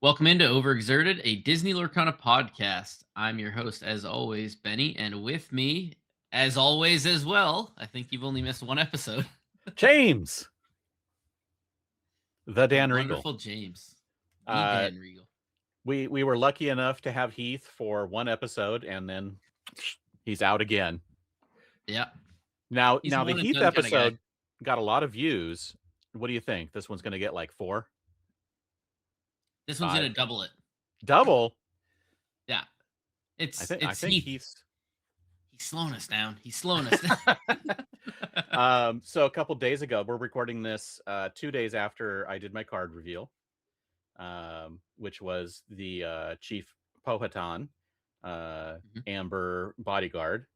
Welcome into Overexerted, a Disney Lorcana podcast. I'm your host, as always, Benny, and with me, as always, as well, I think you've only missed one episode. James, the The Dan Regal. wonderful James, the Uh, Dan Regal. we were lucky enough to have Heath for one episode, and then he's out again. Yeah, Now, he's a the one and Heath done kind of guy. episode got a lot of views. What do you think? This one's going to get like 4, This one's 5, gonna double it. double. Yeah, I it's think Heath. Heath's. He's slowing us down. He's slowing us down. So a couple days ago, we're recording this 2 days after I did my card reveal, which was the Chief Powhatan, Amber Bodyguard.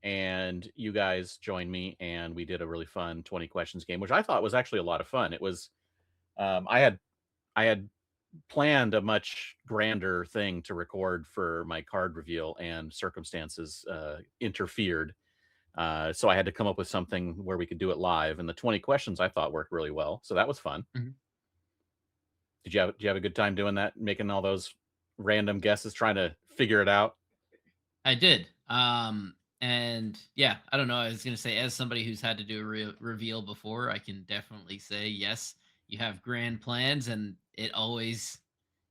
And you guys joined me, and we did a really fun 20 questions game, which I thought was actually a lot of fun. It was, I had planned a much grander thing to record for my card reveal, and circumstances interfered. So I had to come up with something where we could do it live. And the 20 questions I thought worked really well. So that was fun. Mhm. Did you have a good time doing that, making all those random guesses, trying to figure it out? I did. And yeah, I don't know. I was gonna say, as somebody who's had to do a reveal before, I can definitely say yes. You have grand plans, and it always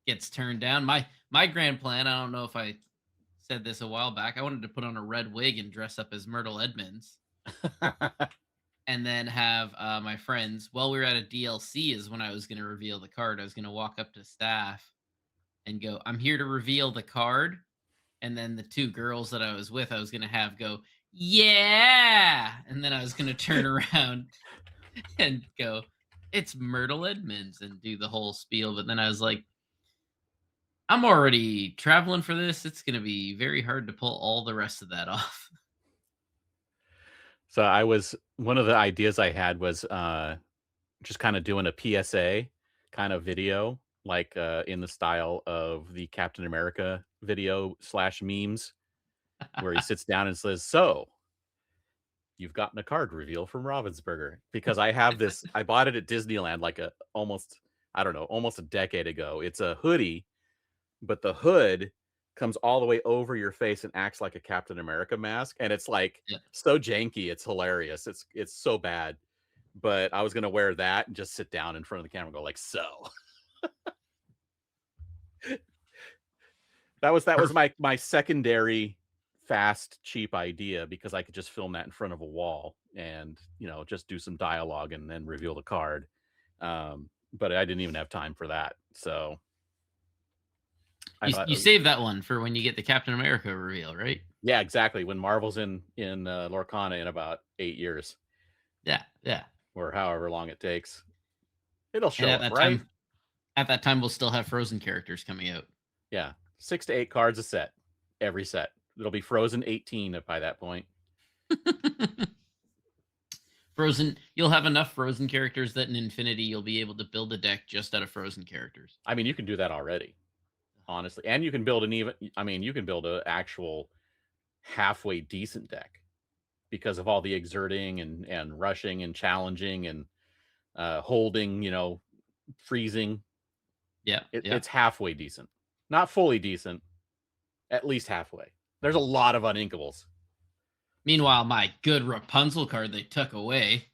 gets turned down. My grand plan. I don't know if I said this a while back. I wanted to put on a red wig and dress up as Myrtle Edmonds, and then have my friends. While we were at a DLC, is when I was gonna reveal the card. I was gonna walk up to staff and go, "I'm here to reveal the card." And then the two girls that I was with, I was gonna have go, "Yeah!" And then I was gonna turn around and go, "It's Myrtle Edmonds," and do the whole spiel. But then I was like, I'm already traveling for this. It's gonna be very hard to pull all the rest of that off. So one of the ideas I had was just kind of doing a PSA kind of video, like in the style of the Captain America video / memes, where he sits down and says, "So, you've gotten a card reveal from Ravensburger." Because I have this, I bought it at Disneyland like almost a decade ago. It's a hoodie, but the hood comes all the way over your face and acts like a Captain America mask, and it's like Yeah. so janky, it's hilarious. It's so bad. But I was gonna wear that and just sit down in front of the camera and go like, "So." That was my secondary fast, cheap idea, because I could just film that in front of a wall and, just do some dialogue and then reveal the card. But I didn't even have time for that. So I You thought, you save that one for when you get the Captain America reveal, right? yeah, exactly. When Marvel's in Lorcana in about 8 years, Yeah, yeah. or however long it takes, it'll And show up, right? at that time, we'll still have Frozen characters coming out. Yeah, 6 to 8 cards a set, every set. It'll be Frozen 18 by that point. Frozen, you'll have enough Frozen characters that in Infinity you'll be able to build a deck just out of Frozen characters. I mean, you can do that already, honestly, and you can build you can build an actual halfway decent deck because of all the exerting and rushing and challenging and holding, freezing. Yeah, yeah. It's halfway decent, not fully decent, at least halfway. There's a lot of uninkables. Meanwhile, my good Rapunzel card they took away.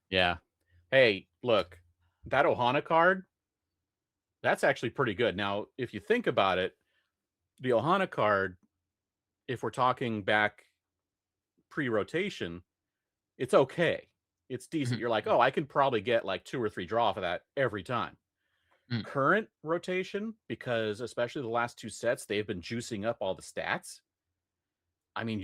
Yeah. Hey, look, that Ohana card, that's actually pretty good. Now, if you think about it, the Ohana card, if we're talking back pre-rotation, it's okay. It's decent. Mhm. You're like, oh, I can probably get like 2 or 3 draw for that every time. Mm. Current rotation, because especially the last 2 sets, they've been juicing up all the stats. I mean,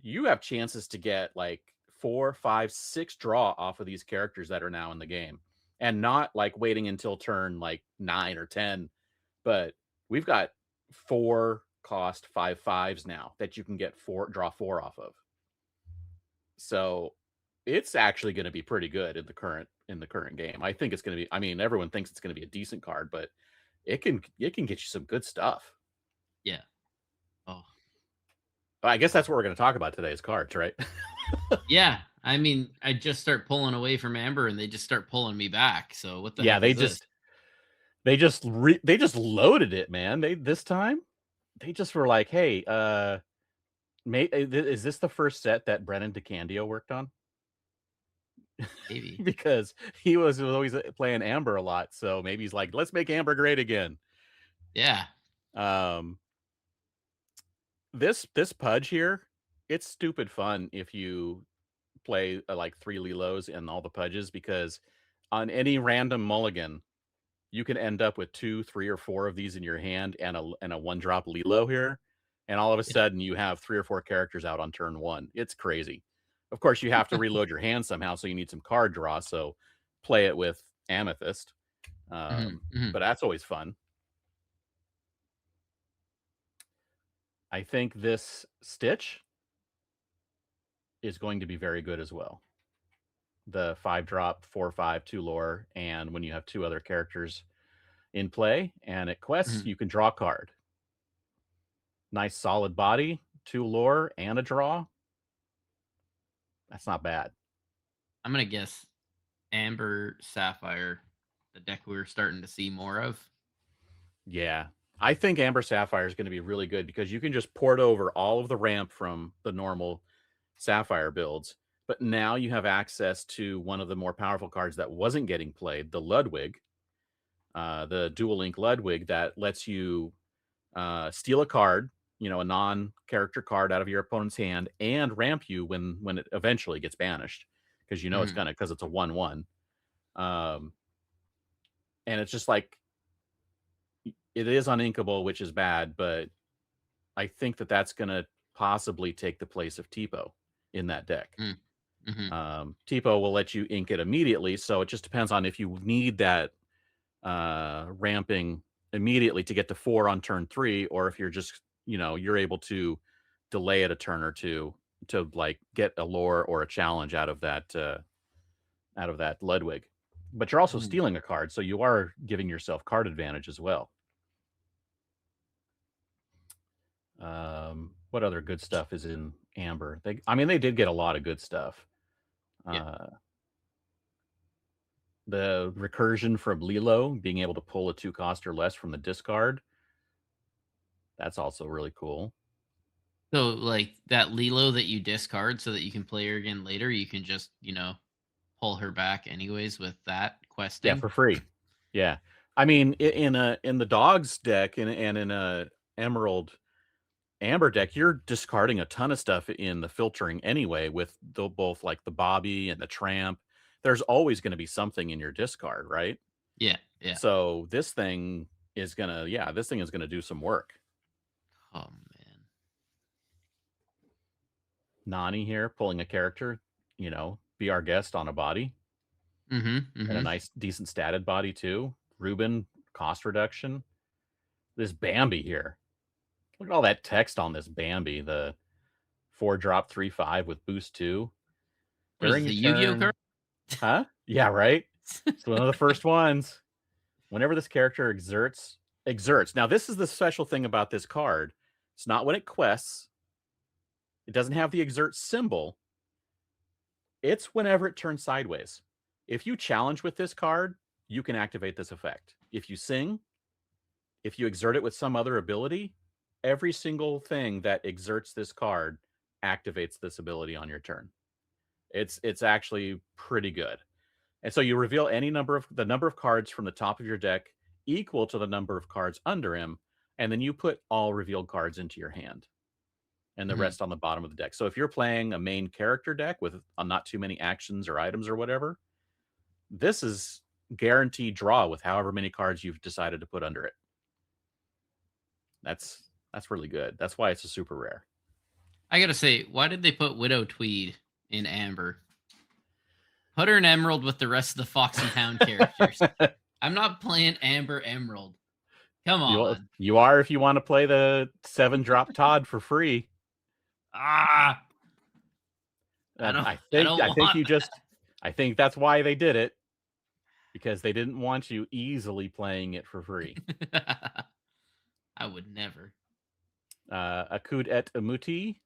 you have chances to get like 4, 5, 6 draw off of these characters that are now in the game, and not like waiting until turn like 9 or 10. But we've got 4 cost 5/5s now that you can get draw 4 off of. So it's actually going to be pretty good in the current game. I think it's going to be. I mean, everyone thinks it's going to be a decent card, but it can get you some good stuff. Yeah. Oh. I guess that's what we're going to talk about today is cards, right? Yeah. I mean, I just start pulling away from Amber and they just start pulling me back. So what the Yeah, heck is this? they just loaded it, man. This time they just were like, hey, is this the first set that Brennan DeCandio worked on? Maybe. Because he was always playing Amber a lot, so maybe he's like, let's make Amber great again. Yeah. Um, this pudge here, it's stupid fun if you play like 3 Lilos and all the pudges, because on any random mulligan, you can end up with 2, 3, or 4 of these in your hand and a 1-drop Lilo here, and all of a Yeah. sudden you have 3 or 4 characters out on turn 1. It's crazy. Of course, you have to reload your hand somehow, so you need some card draw, so play it with Amethyst. Mhm, mhm, But that's always fun. I think this Stitch is going to be very good as well. The 5-drop, 4/5, 2 lore, and when you have 2 other characters in play and at quests, mhm. you can draw a card. Nice solid body, 2 lore, and a draw. That's not bad. I'm gonna guess Amber Sapphire, the deck we're starting to see more of. Yeah. I think Amber Sapphire is going to be really good because you can just port over all of the ramp from the normal Sapphire builds, but now you have access to one of the more powerful cards that wasn't getting played, the Ludwig, the Dual Link Ludwig, that lets you steal a card, a non-character card out of your opponent's hand, and ramp you when it eventually gets banished, because it's Mhm, gonna, because it's a 1/1. Um, and it's just like, it is uninkable, which is bad, but I think that that's gonna possibly take the place of Tipo in that deck. mm, mhm, Tipo will let you ink it immediately, so it just depends on if you need that ramping immediately to get to 4 on turn 3, or if you're just, you're able to delay it a turn or two to like get a lore or a challenge out of that Ludwig. But you're also mhm. stealing a card, so you are giving yourself card advantage as well. What other good stuff is in Amber? They did get a lot of good stuff. Yeah. Uh, the recursion from Lilo, being able to pull a 2-cost or less from the discard, that's also really cool. So, like, that Lilo that you discard so that you can play her again later, you can just, pull her back anyways with that Yeah, questing? for free. Yeah. In the dogs deck and in a Emerald Amber deck, you're discarding a ton of stuff in the filtering anyway, with both like the Bobby and the Tramp. There's always going to be something in your discard, right? Yeah, yeah. So this thing is gonna do some work. Oh, man. Nani here, pulling a character, be our guest on a body, Mhm, and a mhm. nice, decent statted body too. Ruben, cost reduction. This Bambi here. Look at all that text on this Bambi. The 4-drop 3/5 with boost 2. What is During this, your a Yu-Gi-Oh card? turn. Huh? Yeah, right? It's one of the first ones. Whenever this character exerts. Now, this is the special thing about this card. It's not when it quests. It doesn't have the exert symbol. It's whenever it turns sideways. If you challenge with this card, you can activate this effect. If you sing, if you exert it with some other ability, every single thing that exerts this card activates this ability on your turn. It's actually pretty good. And so you reveal the number of cards from the top of your deck equal to the number of cards under him, and then you put all revealed cards into your hand and the Mhm. rest on the bottom of the deck. So if you're playing a main character deck with not too many actions or items or whatever, this is guaranteed draw with however many cards you've decided to put under it. That's really good. That's why it's a super rare. I gotta say, why did they put Widow Tweed in Amber? Put her in Emerald with the rest of the Fox and Hound characters. I'm not playing Amber Emerald. Come on. You are if you want to play the 7-drop Todd for free. Ah, I don't I think want you just I think that's why they did it, because they didn't want you easily playing it for free. that. I would never. Akud et Amuti,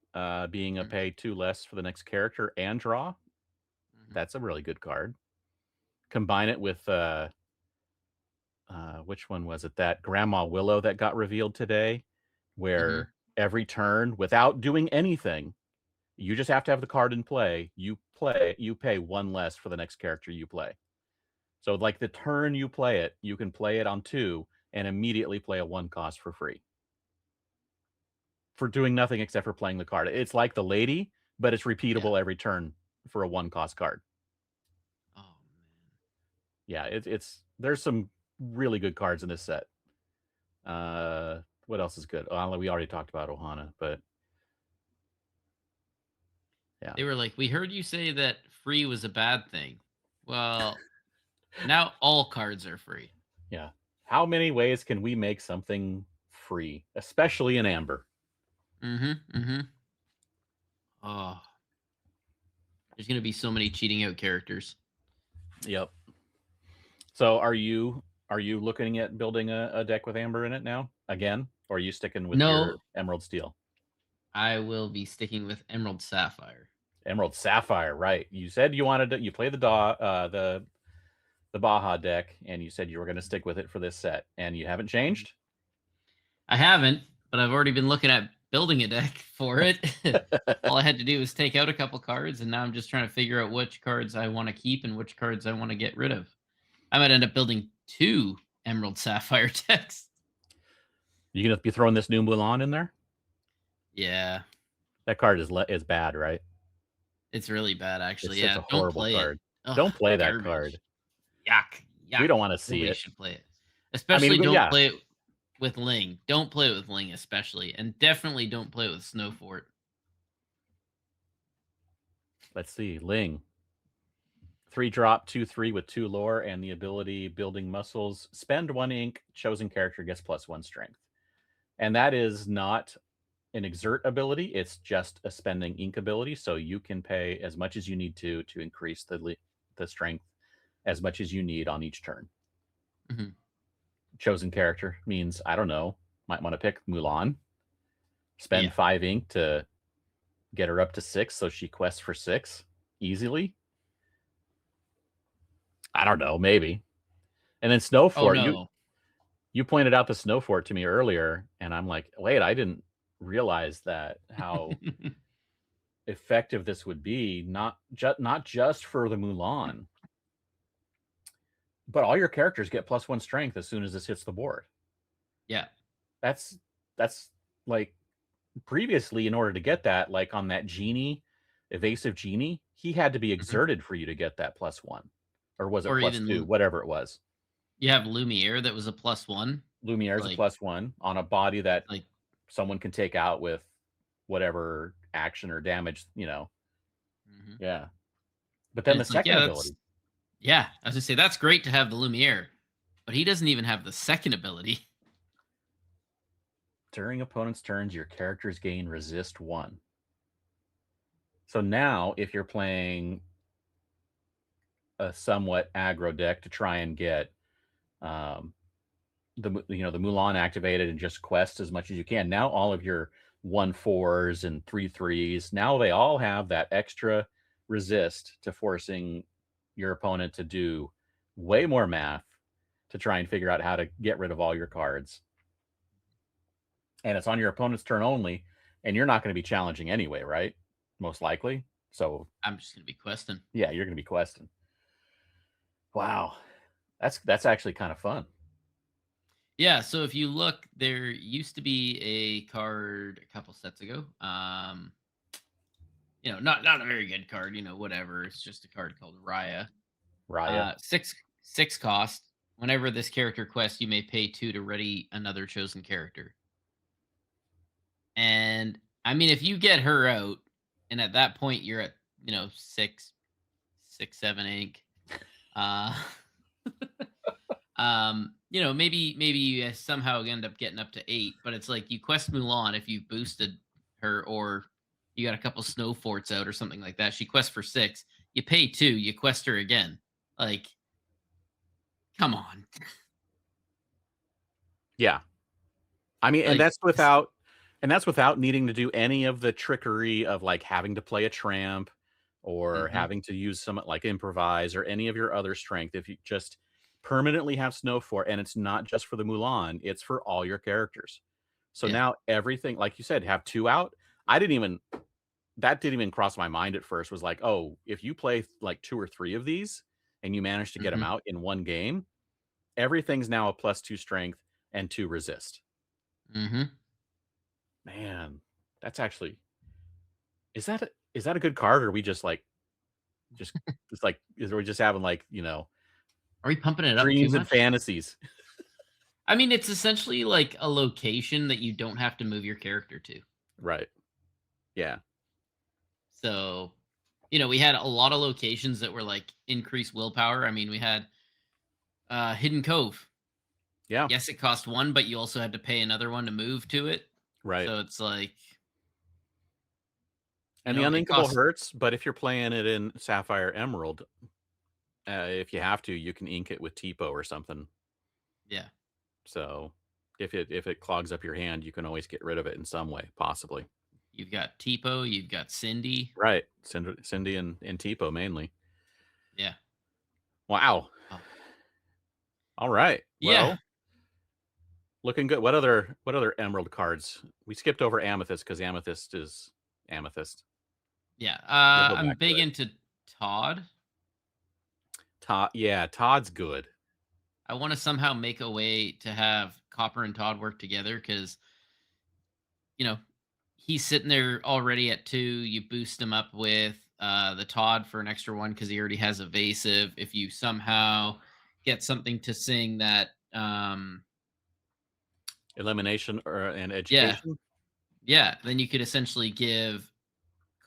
being a Mhm, pay 2 less for the next character and draw. mhm. That's a really good card. Combine it with which one was it? That Grandma Willow that got revealed today, Hmm. where every turn, without doing anything, you just have to have the card in play. You pay one less for the next character you play. So, like the turn you play it, you can play it on 2 and immediately play a 1 cost for free for doing nothing except for playing the card. It's like the lady, but it's Yeah. repeatable every turn for a 1 cost card. Oh man. Yeah, it's there's some really good cards in this set. What else is good? Oh, we already talked about Ohana, but yeah. They were like, "We heard you say that free was a bad thing." Well, now all cards are free. Yeah. How many ways can we make something free, especially in Amber? Mhm. Mhm. Oh, there's gonna be so many cheating out characters. Yep. So are you looking at building a deck with Amber in it now again, or are you sticking with your No, Emerald Steel? I will be sticking with Emerald Sapphire. Emerald Sapphire, right? You said you wanted to. You play the Baja deck, and you said you were going to stick with it for this set, and you haven't Mhm. changed. I haven't, but I've already been looking at building a deck for it. All I had to do was take out a couple cards, and now I'm just trying to figure out which cards I want to keep and which cards I want to get rid of. I might end up building two Emerald Sapphire decks. You gonna be throwing this new Mulan in there? Yeah, That card is bad, right? it's really bad, actually. It's such Yeah, a don't horrible play it. card. Ugh, Don't play that card. garbage. Yuck, We yuck. don't want to see Nobody it. should play it. I mean, Especially don't yeah. play it with Ling. Don't play it with Ling, especially. And definitely don't play it with Snowfort. Let's see. Ling, 3 drop, 2/3 with 2 lore and the ability building muscles. Spend 1 ink. Chosen character gets +1 strength, and that is not an exert ability. It's just a spending ink ability. So you can pay as much as you need to increase the strength as much as you need on each turn. Mhm. Chosen character means, I don't know, might want to pick Mulan, spend Yeah. 5 ink to get her up to 6 so she quests for 6 easily. I don't know, maybe. And then Oh, Snowfort, no. you pointed out the Snowfort to me earlier, and I'm like, wait, I didn't realize that how effective this would be, not just for the Mulan, but all your characters get +1 strength as soon as this hits the board. Yeah. That's that's like previously, in order to get that, like on that genie, evasive genie, he had to be Mhm. exerted for you to get that +1, or was it Or even +2? Whatever it was. you have Lumiere that was a +1. Lumiere's a Like +1 on a body that like someone can take out with whatever action or damage, mhm. Yeah. But And then the it's like, second yeah, that's ability, yeah, I was gonna say that's great to have the Lumiere, but he doesn't even have the second ability. during opponent's turns, your characters gain resist 1. So now, if you're playing a somewhat aggro deck to try and get um, the Mulan activated and just quest as much as you can. Now all of your 1/4s and 3/3s, now they all have that extra resist to forcing your opponent to do way more math to try and figure out how to get rid of all your cards. And it's on your opponent's turn only, and you're not going to be challenging anyway, right? Most likely. So I'm just gonna be questing. yeah, you're going to be questing. Wow, that's actually kind of fun. Yeah, so if you look, there used to be a card a couple sets ago. Not a very good card, whatever. It's just a card called Raya. Raya. Six cost. Whenever this character quests, you may pay two to ready another chosen character. And I mean, if you get her out, and at that point you're at, six, seven ink. Uh maybe you somehow end up getting up to eight, but it's like you quest Mulan if you boosted her, or you got a couple snow forts out or something like that. She quests for six. You pay two, you quest her again. Like, come on. Yeah. I mean, and Like that's without needing to do any of the trickery of like having to play a tramp or mhm. having to use some like improvise or any of your other strength. If you just permanently have snow for, and it's not just for the Mulan, it's for all your characters. So Yeah. now everything, like you said, have 2 out. I didn't even that didn't even cross my mind at first, was like, "Oh, if you play, like, 2 or 3 of these and you manage to get them Mhm. out in one game, everything's now a +2 strength and 2 resist." Mhm. Man, that's actually is that a good card, or are we just it's like are we just having, like, Are we pumping it up too dreams and much? fantasies? I mean, it's essentially like a location that you don't have to move your character to. Right. Yeah. So, we had a lot of locations that were like increased willpower. I mean, we had Hidden Cove. Yeah. Yes, it cost one, but you also had to pay another one to move to it. Right. So it's like, And the it uninkable costs. hurts, but if you're playing it in Sapphire Emerald, if you have to, you can ink it with Tipo or something. Yeah. So if it clogs up your hand, you can always get rid of it in some way, possibly. You've got Tipo, you've got Cindy. Right. Cindy and Tipo mainly. Yeah. Wow. Oh. All right. Yeah. Well, looking good. What other Emerald cards? We skipped over Amethyst because Amethyst is Amethyst. Yeah. We'll go I'm back to big it. into Todd. Todd, yeah, Todd's good. I want to somehow make a way to have Copper and Todd work together because, you know, he's sitting there already at 2. You boost him up with the Todd for an extra 1 because he already has evasive. If you somehow get something to sing that, Elimination or and yeah, education. yeah, then you could essentially give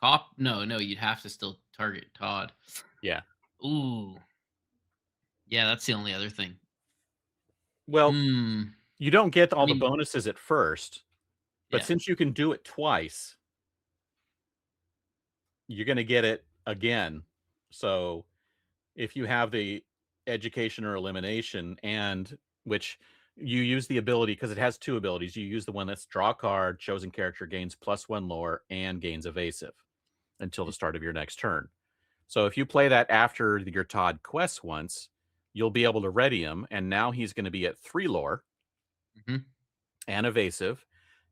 Cop. No, no, you'd have to still target Todd. Yeah. Ooh, yeah, that's the only other thing. Well, Hmm. you don't get I all the mean, bonuses at first, but yeah. since you can do it twice, you're going to get it again. So if you have the education or elimination, and which you use the ability because it has 2 abilities, you use the one that's draw a card, chosen character gains +1 lore and gains evasive until the start of your next turn. So if you play that after your Todd quest once, you'll be able to ready him, and now he's going to be at 3 lore Hmm. and evasive.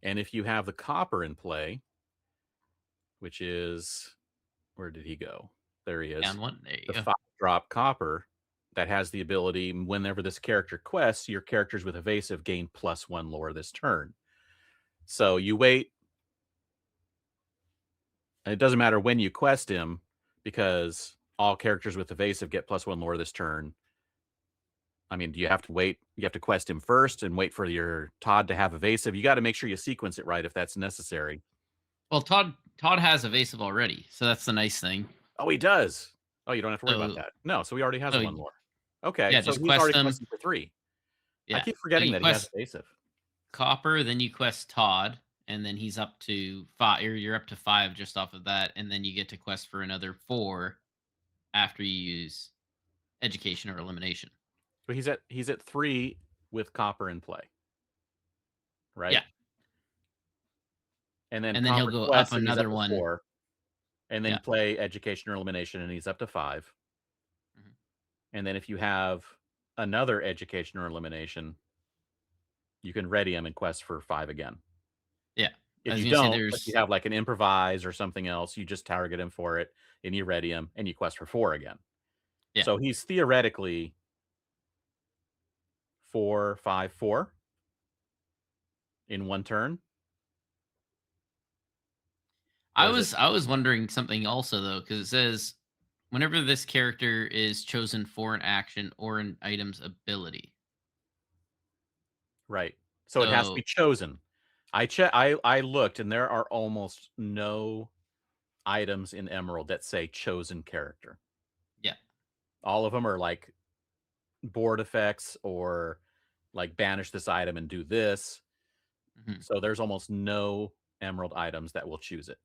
And if you have the copper in play, which is where did he go? There he is. Down one. There you The go. 5-drop copper that has the ability whenever this character quests, your characters with evasive gain +1 lore this turn. So you wait, and it doesn't matter when you quest him because all characters with evasive get +1 lore this turn. I mean, do you have to wait? You have to quest him first and wait for your Todd to have evasive. You got to make sure you sequence it right if that's necessary. Well, Todd has evasive already, so that's the nice thing. Oh, he does. Oh, you don't have to worry about So that. No, so he already has so 1 lore. Okay, yeah, so just he's quest already him. questing for 3. I Yeah. keep So forgetting you that he has quest evasive. Copper, then you quest Todd, and then he's up to 5, or you're up to 5 just off of that, and then you get to quest for another 4 after you use education or elimination. But he's at 3 with copper in play, right? Yeah. And then And then he'll copper go up quests and he's up another to one. 4, and then Yeah. you play education or elimination and he's up to 5. Mhm. And then if you have another education or elimination, you can ready him and quest for 5 again. Yeah. I If was you gonna say don't, if you there's. have like an improvise or something else, you just target him for it and you ready him and you quest for 4 again. Yeah. So he's theoretically 4, 5, 4 in one turn, I or is it was I was wondering something also though, because it says whenever this character is chosen for an action or an item's ability. right? So it has to be So chosen. I looked and there are almost no items in Emerald that say chosen character. yeah. All of them are like board effects or like banish this item and do this. Mhm. So there's almost no Emerald items that will choose it.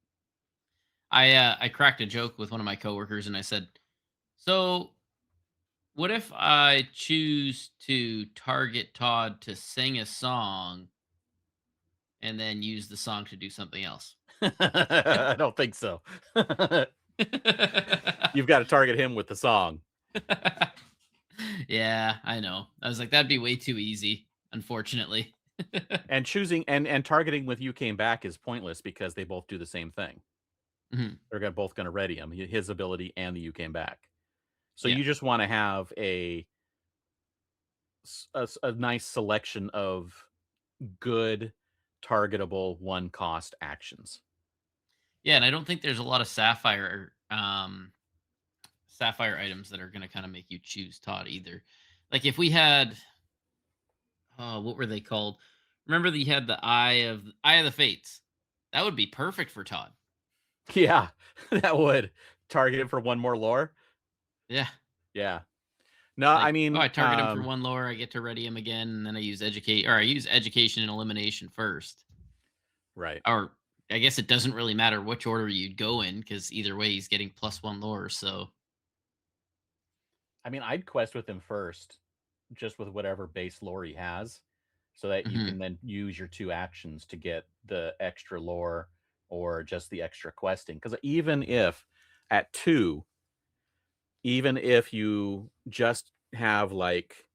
I cracked a joke with one of my coworkers and I said, "So what if I choose to target Todd to sing a song and then use the song to do something else?" I don't think so. You've got to target him with the song. Yeah, I know. I was like, that'd be way too easy, unfortunately. And choosing and targeting with "You Came Back" is pointless because they both do the same thing. Mhm. They're both gonna ready him, his ability and the "You Came Back." So Yeah. you just wanna have a nice selection of good, targetable, one-cost actions. Yeah, and I don't think there's a lot of sapphire items that are gonna kinda make you choose Todd either. Like, if we had oh, what were they called? Remember that you had the Eye of the Fates. That would be perfect for Todd. Yeah, that would. Target him for one more lore? Yeah. Yeah. No, I Like, oh, mean, I target him for one lore, I get to ready him again, and then I use education and elimination first. right. Or I guess it doesn't really matter which order you'd go in, because either way he's getting plus one lore, so I mean, I'd quest with him first, just with whatever base lore he has, so that you Mhm, can then use your 2 actions to get the extra lore or just the extra questing. Because even if at 2, even if you just have, like,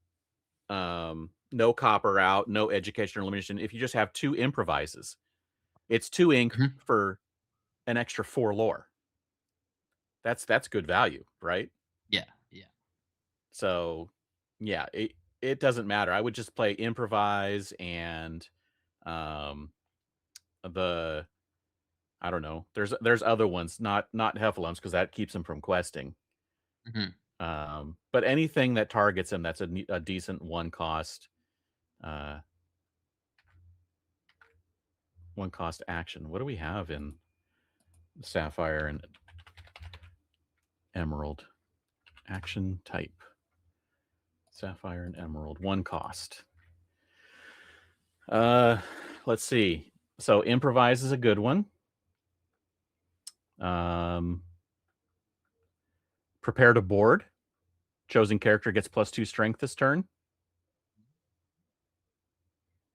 no copper out, no education or elimination, if you just have 2 improvises, it's 2 ink mhm. for an extra 4 lore. That's good value, right? Yeah, yeah. So, yeah, it doesn't matter. I would just play improvise and, um, the I don't know. There's other ones, not Heffalumps, because that keeps him from questing. Mhm, But anything that targets him that's a decent uh, one cost action. What do we have in Sapphire and Emerald? Action type. Sapphire and Emerald, one cost. Uh, let's see. So improvise is a good one. Um, prepare to board. Chosen character gets +2 strength this turn.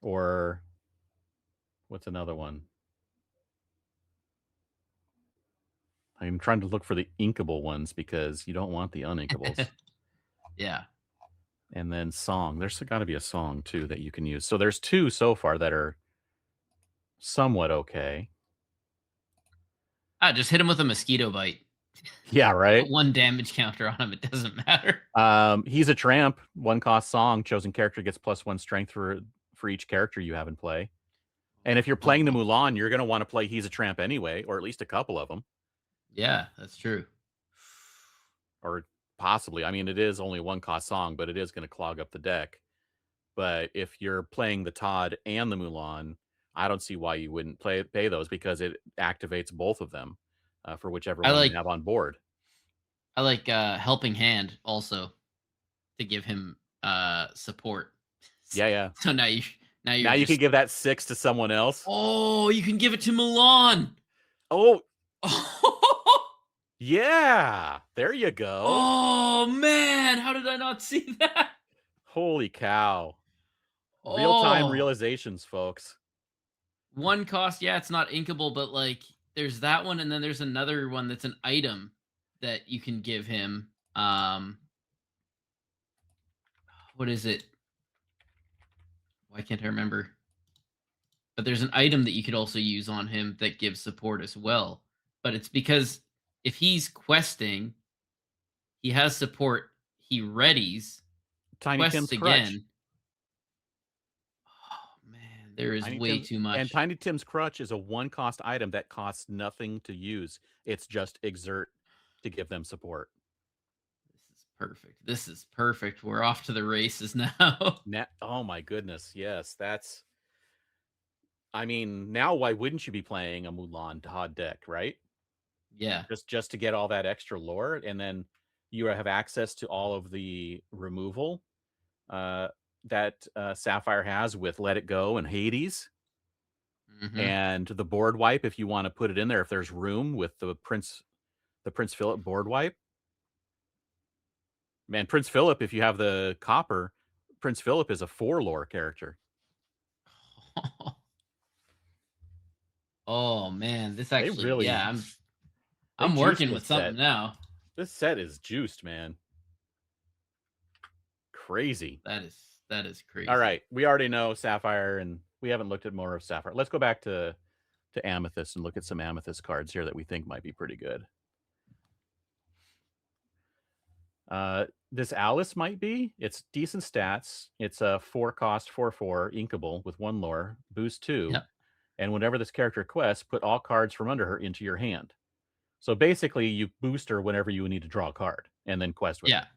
Or what's another one? I'm trying to look for the inkable ones because you don't want the uninkables. yeah. And then song. There's got to be a song too that you can use. So there's 2 so far that are somewhat okay. Ah, just hit him with a mosquito bite. Yeah, Put right. 1 damage counter on him, it doesn't matter. He's a tramp. One cost song. Chosen character gets +1 strength for each character you have in play. And if you're playing the Oh, Mulan, you're going to want to play He's a Tramp anyway, or at least a couple of them, yeah, that's true. or possibly. I mean, it is only one cost song, but it is going to clog up the deck. But if you're playing the Todd and the Mulan, I don't see why you wouldn't pay those because it activates both of them for whichever I one you like have on board. Helping Hand also to give him, support. Yeah, yeah. So now you're Now you can just give that 6 to someone else. oh, you can give it to Milan! Oh, yeah. There you go. Oh, man, how did I not see that? Holy cow. Real time Oh, realizations, folks. 1 cost, yeah, it's not inkable, but, like, there's that one, and then there's another one that's an item that you can give him, what is it? Why can't I remember? But there's an item that you could also use on him that gives support as well, but it's because if he's questing, he has support, he readies, Tiny quests Tim's Crutch. again. Oh, man, there is Tiny way Tim's too and much. Tiny Tim's Crutch is a one cost item that costs nothing to use. It's just exert to give them support. This is perfect. This is perfect. We're off to the races now. Oh my goodness, yes, that's I mean, now why wouldn't you be playing a Mulan Todd deck, right? Yeah. Just to get all that extra lore, and then you have access to all of the removal uh, that Sapphire has with Let It Go and Hades, Mhm. and the board wipe if you want to put it in there if there's room with the Prince Philip board wipe. Man, Prince Philip, if you have the copper, Prince Philip is a 4 lore character. Oh, man, this They actually really yeah, they I'm juiced working this with something set. now. This set is juiced, man. crazy. That is All crazy. right, we already know Sapphire, and we haven't looked at more of Sapphire. Let's go back to Amethyst and look at some Amethyst cards here that we think might be pretty good. This Alice might be. It's decent stats. It's a 4-cost, 4/4, inkable with 1 lore, boost 2, Yep. and whenever this character quests, put all cards from under her into your hand. So basically, you boost her whenever you need to draw a card, and then quest with Yeah. her.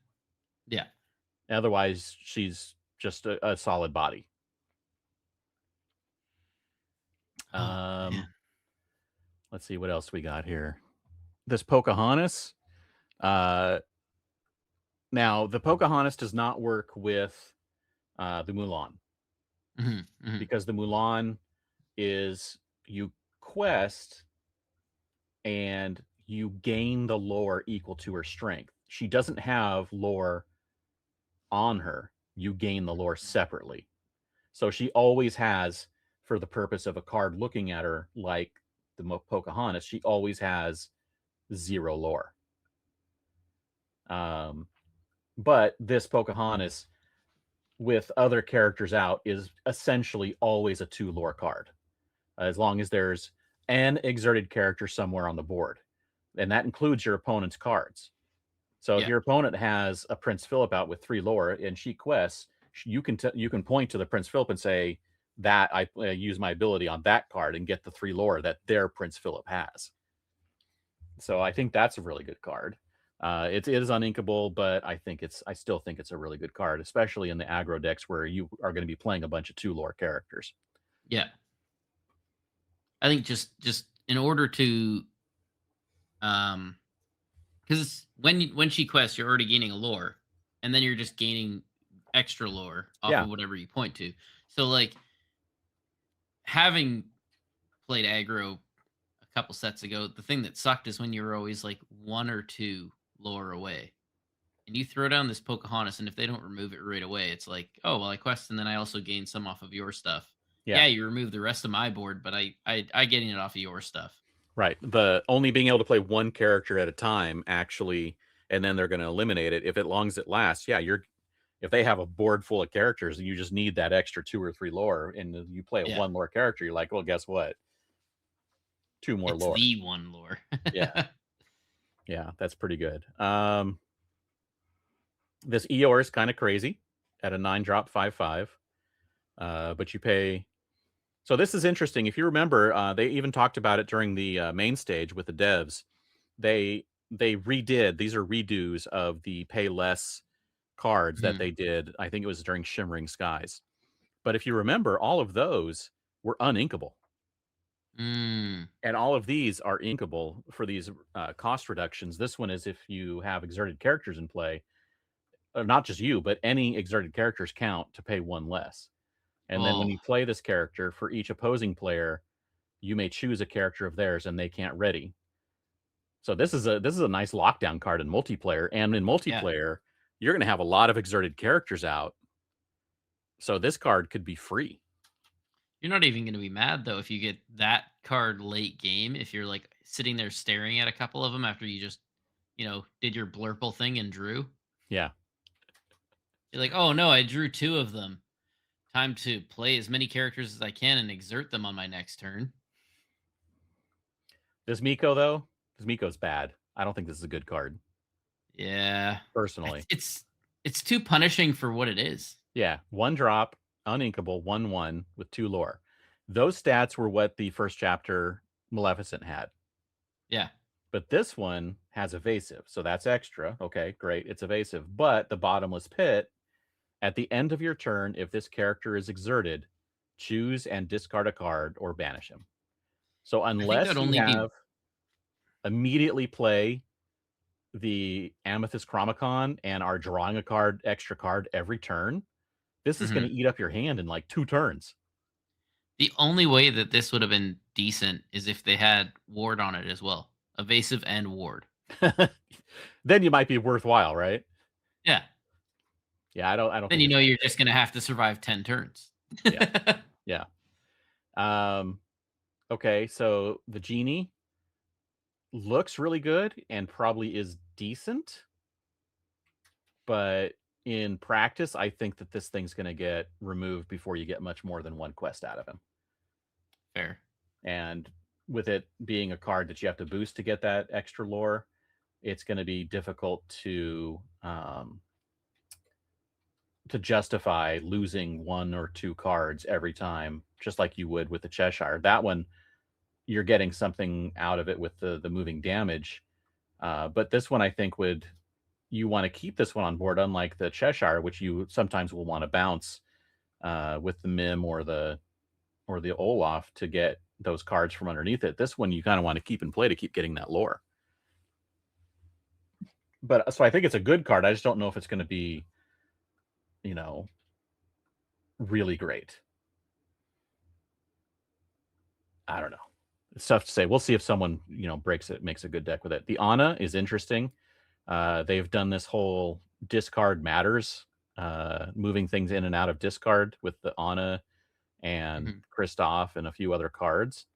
Yeah. Otherwise, she's just a solid body. Oh man. Let's see what else we got here. This Pocahontas. Uh, Now, the Pocahontas does not work with the Mulan, Hmm. because the Mulan is you quest and you gain the lore equal to her strength. She doesn't have lore on her. You gain the lore separately. So she always has, for the purpose of a card looking at her like the Pocahontas, she always has 0 lore. But this Pocahontas, with other characters out, is essentially always a 2 lore card, as long as there's an exerted character somewhere on the board, and that includes your opponent's cards. So if Yeah. your opponent has a Prince Philip out with 3 lore and she quests, you can point to the Prince Philip and say that I use my ability on that card and get the 3 lore that their Prince Philip has. So I think that's a really good card. It is uninkable, but I still think it's a really good card, especially in the aggro decks where you are going to be playing a bunch of 2 lore characters. Yeah. I think just in order to um because when she quests, you're already gaining a lore, and then you're just gaining extra lore off Yeah, of whatever you point to. So like having played aggro a couple sets ago, the thing that sucked is when you were always like 1 or 2 lore away. And you throw down this Pocahontas, and if they don't remove it right away, it's like, oh well, I quest, and then I also gain some off of your stuff. yeah, Yeah, you remove the rest of my board, but I getting it off of your stuff. right. The only being able to play one character at a time, actually, and then they're going to eliminate it if it long as it lasts. Yeah, if they have a board full of characters, you just need that extra 2 or 3 lore, and you play a Yeah, 1 lore character. You're like, well, guess what? 2 more it's lore. the one lore. Yeah, yeah, that's pretty good. This Eeyore is kind of crazy at a 9-drop 5/5, but you pay. So this is interesting. If you remember, they even talked about it during the main stage with the devs. They redid. These are redos of the pay less cards that Mhm. they did. I think it was during Shimmering Skies. But if you remember, all of those were uninkable, Mm. and all of these are inkable for these cost reductions. This one is if you have exerted characters in play, not just you, but any exerted characters count to pay 1 less. And then when Oh, you play this character, for each opposing player, you may choose a character of theirs and they can't ready. So this is a nice lockdown card in multiplayer. And in yeah. multiplayer, you're going to have a lot of exerted characters out. So this card could be free. You're not even gonna be mad though if you get that card late game. If you're like sitting there staring at a couple of them after you just, did your blurple thing and drew. Yeah. You're like, oh no, I drew 2 of them. Time to play as many characters as I can and exert them on my next turn. This Miko though, this Miko's bad. I don't think this is a good card Yeah, it's personally. it's it's too punishing for what it is. Yeah, 1 drop, uninkable, 1/1 with 2 lore. Those stats were what the first chapter Maleficent had. Yeah. But this one has evasive, so that's extra. Okay, great. It's evasive. But the bottomless pit, at the end of your turn, if this character is exerted, choose and discard a card or banish him. So I think that'd unless you only be have immediately play the Amethyst Chromicon and are drawing a extra card every turn, this is going Mhm. to eat up your hand in like 2 turns. The only way that this would have been decent is if they had ward on it as well. Evasive and ward. Then you might be worthwhile, right? Yeah. Yeah, I don't Then think you it's know that you're great. just gonna have to survive 10 turns. Yeah. Yeah. Um okay, so the genie looks really good and probably is decent, but in practice, I think that this thing's going to get removed before you get much more than one quest out of him. Fair. And with it being a card that you have to boost to get that extra lore, it's going to be difficult to justify losing 1 or 2 cards every time, just like you would with the Cheshire. That one, you're getting something out of it with the moving damage. But this one, I think, you want to keep this one on board, unlike the Cheshire, which you sometimes will want to bounce with the Mim or the Olaf to get those cards from underneath it. This one you kind of want to keep in play to keep getting that lore. But so I think it's a good card. I just don't know if it's going to be, really great. I don't know. It's tough to say. We'll see if someone, breaks it, makes a good deck with it. The Ana is interesting. They've done this whole discard matters, moving things in and out of discard with the Ana and Kristoff and a few other cards.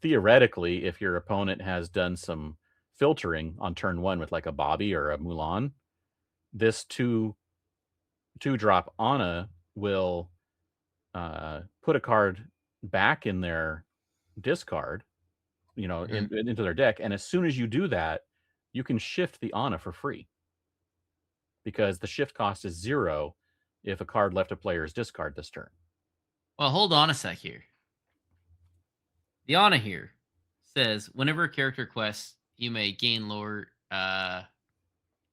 Theoretically, if your opponent has done some filtering on turn 1 with like a Bobby or a Mulan, this 2-drop Ana will put a card back in their discard, into their deck. And as soon as you do that, you can shift the Ana for free because the shift cost is 0 if a card left a player's discard this turn. Well, hold on a sec here. The Ana here says whenever a character quests, you may gain lore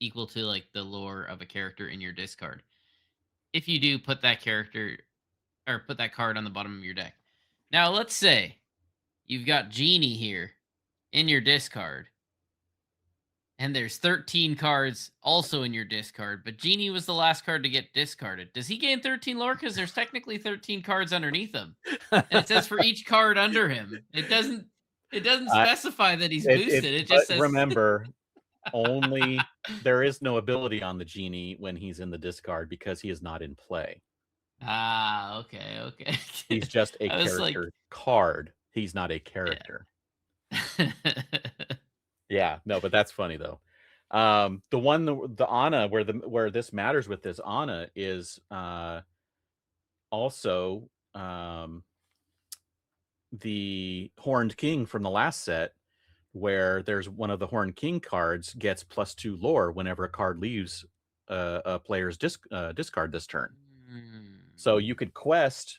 equal to like the lore of a character in your discard. If you do, put that character or put that card on the bottom of your deck. Now, let's say you've got Genie here in your discard, and there's 13 cards also in your discard, but Genie was the last card to get discarded. Does he gain 13 lore? Because there's technically 13 cards underneath him. And it says for each card under him. It doesn't specify that he's boosted. It just says remember, only there is no ability on the Genie when he's in the discard because he is not in play. Okay. He's just a character card. He's not a character. Yeah. Yeah, no, but that's funny though. The Ana where this matters with this Ana is also the Horned King from the last set, where there's one of the Horned King cards gets +2 lore whenever a card leaves a player's discard this turn. So you could quest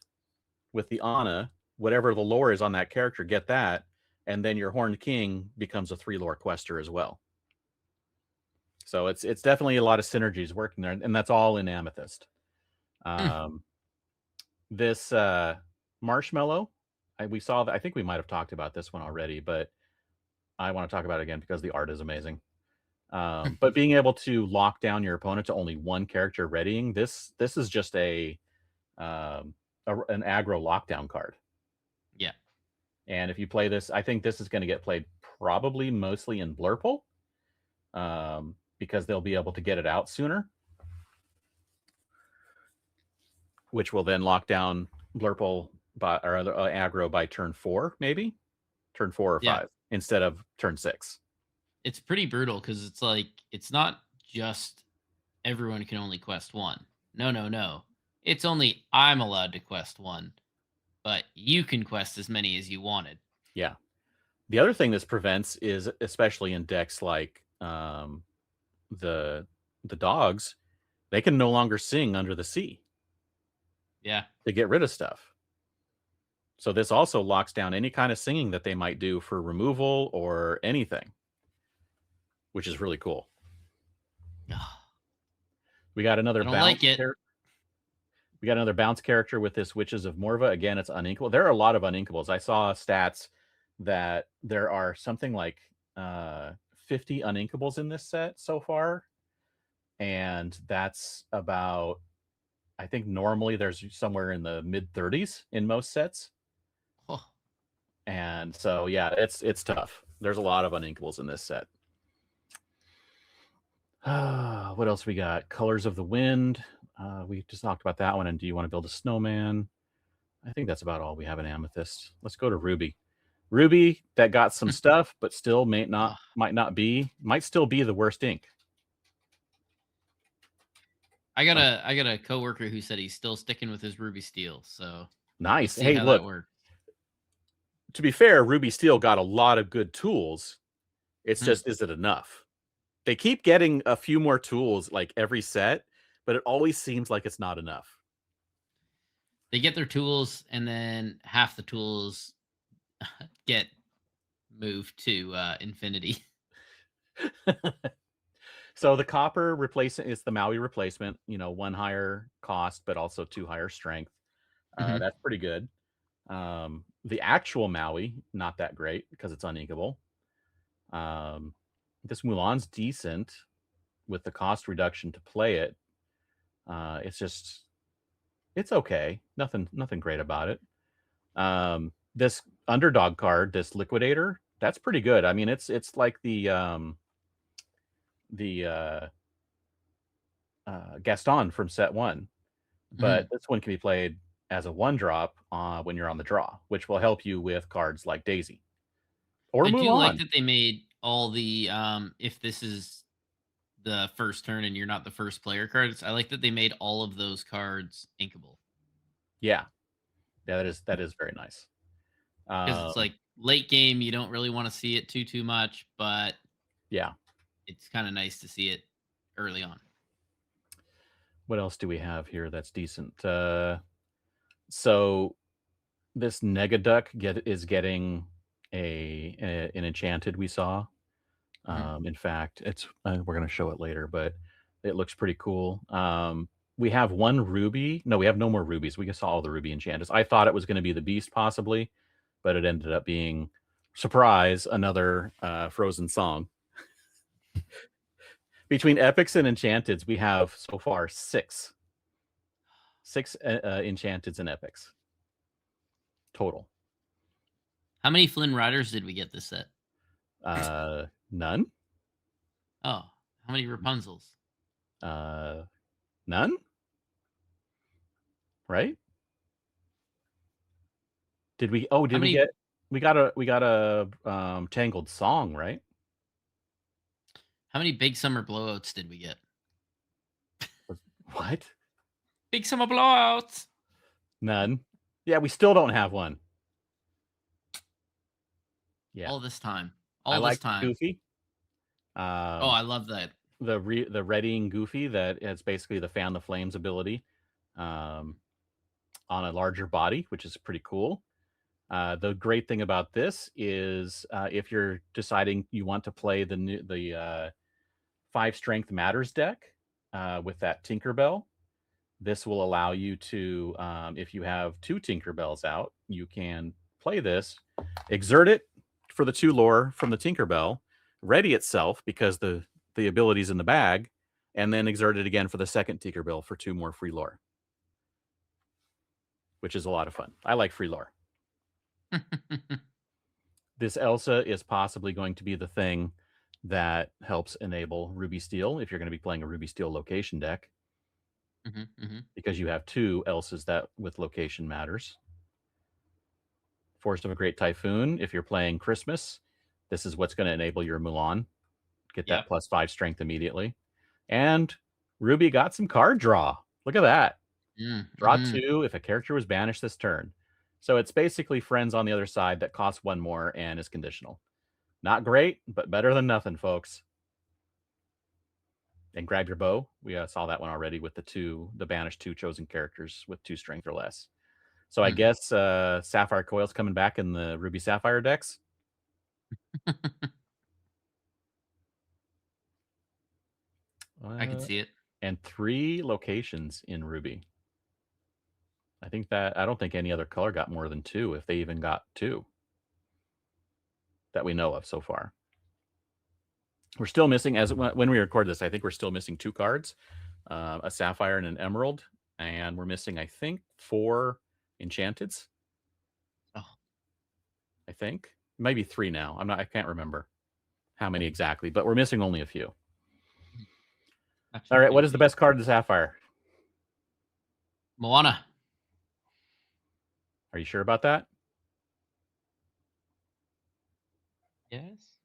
with the Ana, whatever the lore is on that character, get that, and then your Horned King becomes a 3 lore quester as well. So it's definitely a lot of synergies working there, and that's all in Amethyst. This Marshmallow, we saw that. I think we might have talked about this one already, but I want to talk about it again because the art is amazing. But being able to lock down your opponent to only one character readying, this is just an aggro lockdown card. Yeah. And if you play this, I think this is going to get played probably mostly in Blurple, because they'll be able to get it out sooner, which will then lock down Blurple or aggro by turn 4, maybe turn 4 or 5 instead of turn 6. It's pretty brutal because it's like it's not just everyone can only quest 1. No. It's only I'm allowed to quest 1, but you can quest as many as you wanted. Yeah. The other thing this prevents is, especially in decks like the dogs, they can no longer sing Under the Sea. Yeah. To get rid of stuff. So this also locks down any kind of singing that they might do for removal or anything, which is really cool. We got another bounce. We got another bounce character with this Witches of Morva. Again, it's uninkable. There are a lot of uninkables. I saw stats that there are something like 50 uninkables in this set so far. And that's about, I think normally there's somewhere in the mid-30s in most sets. Oh. And so, yeah, it's tough. There's a lot of uninkables in this set. What else we got? Colors of the Wind. We just talked about that one. And do you want to build a snowman? I think that's about all we have in Amethyst. Let's go to Ruby. Ruby, that got some stuff, but still might still be the worst ink. I got a coworker who said he's still sticking with his Ruby Steel, so we'll Nice. see Hey, how that look, works. to be fair, Ruby Steel got a lot of good tools. It's Mhm. just, is it enough? They keep getting a few more tools like every set, but it always seems like it's not enough. They get their tools, and then half the tools get moved to Infinity. So the copper replacement is the Maui replacement, one higher cost, but also two higher strength. Mhm. That's pretty good. The actual Maui, not that great because it's uninkable. Um, this Mulan's decent with the cost reduction to play it. It's okay. Nothing great about it. This underdog card, this liquidator, that's pretty good. I mean, it's like the Gaston from set one, but Mhm. this one can be played as a one drop when you're on the draw, which will help you with cards like Daisy or I do like Mulan. that they made all the if this is the first turn and you're not the first player cards. I like that they made all of those cards inkable Yeah, yeah, that is very nice. because it's Um, like late game you don't really want to see it too much, but yeah. it's kind of nice to see it early on. What else do we have here that's decent? So this Negaduck is getting an enchanted we saw. Mhm. In fact, it's we're gonna show it later, but it looks pretty cool. We have one ruby. No, we have no more rubies. We just saw all the ruby enchanters. I thought it was gonna be the beast possibly, but it ended up being surprise, another frozen song. Between epics and enchanteds, we have so far six enchanteds and epics total. How many Flynn Riders did we get this set? None. Oh, how many Rapunzels? Uh, none. Right? Did we? Oh, How did we many get? We got a Tangled song, right? how many Big Summer Blowouts did we get? What? Big Summer Blowouts. None. Yeah, we still don't have one. Yeah, All this time. I All this like time. Goofy. Oh, Um, I love that. the readying Goofy that is basically the fan the flames ability, um, on a larger body, which is pretty cool. The great thing about this is if you're deciding you want to play the 5 strength matters deck with that Tinkerbell, this will allow you to, if you have two Tinkerbells out, you can play this, exert it for the 2 lore from the Tinkerbell, ready itself because the ability's in the bag, and then exert it again for the second Tinkerbell for 2 more free lore, which is a lot of fun. I like free lore. This Elsa is possibly going to be the thing that helps enable Ruby Steel if you're going to be playing a Ruby Steel location deck, Mhm, mhm. because you have 2 Elsas that with location matters. Force of a Great Typhoon, if you're playing Christmas, this is what's going to enable your Mulan. Get that Yep. +5 strength immediately. And Ruby got some card draw. Look at that. Mm, Draw mhm. 2 if a character was banished this turn. So it's basically friends on the other side that costs 1 more and is conditional. Not great, but better than nothing, folks. And grab your bow. We saw that one already with the banished 2 chosen characters with 2 strength or less. So I Mm. guess Sapphire Coil's coming back in the Ruby Sapphire decks. I could Uh, see it. and 3 locations in Ruby. I don't think any other color got more than 2, if they even got 2 that we know of so far. We're still missing, as when we record this, I think we're still missing 2 cards, a Sapphire and an Emerald, and we're missing, I think, 4 Enchanteds. Oh, I think maybe 3 now. I can't remember how many exactly, but we're missing only a few. mhm. Got All you, right, what is the Goofy. best card in the Sapphire? Moana. Are you sure about that? Yes.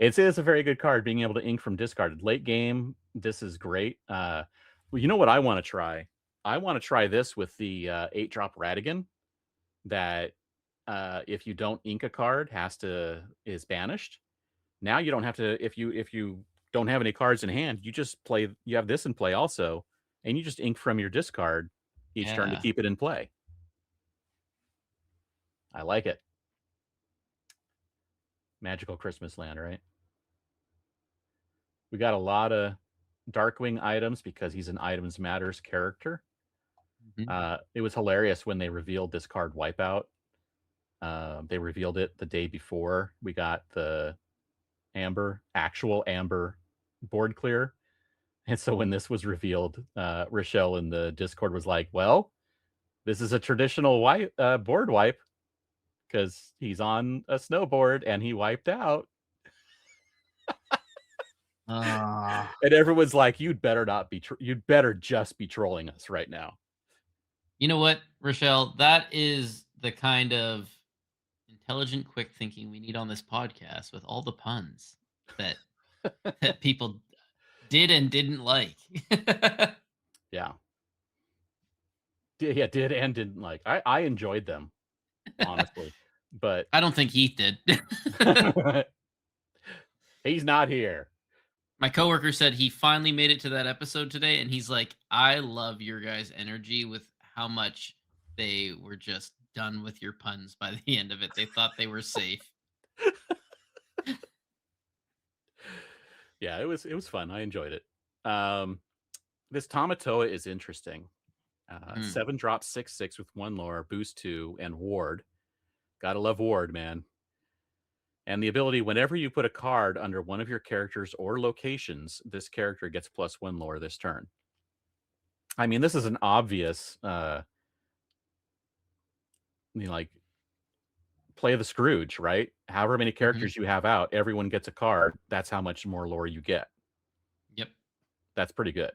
It is a very good card, being able to ink from discarded. Late game, this is great. Well, you know what I want to try? I want to try this with the 8-drop Radigan that if you don't ink a card is banished. Now you don't have to, if you don't have any cards in hand, you just play, you have this in play also, and you just ink from your discard each turn to Yeah. keep it in play. I like it. Magical Christmas Land, right? We got a lot of Darkwing items because he's an Items Matters character. It was hilarious when they revealed this card Wipeout. They revealed it the day before we got the actual Amber board clear. And so when this was revealed, Rochelle in the Discord was like, well, this is a traditional board wipe because he's on a snowboard and he wiped out. And everyone's like, you'd better just be trolling us right now. You know what, Rochelle? That is the kind of intelligent, quick thinking we need on this podcast with all the puns that that people did and didn't like. Yeah. Did and didn't like. I enjoyed them, honestly. But I don't think Heath did. he's not here. My coworker said he finally made it to that episode today, and he's like, "I love your guys' energy with how much they were just done with your puns by the end of it. They thought they were safe." Yeah, it was fun. I enjoyed it. This Tamatoa is interesting. 7-drop 6/6 with 1 lore, boost 2, and ward. Gotta love ward, man. And the ability, whenever you put a card under one of your characters or locations, this character gets +1 lore this turn. I mean, this is an obvious like play the Scrooge, right? However many characters you have out, everyone gets a card. That's how much more lore you get. Yep. That's pretty good.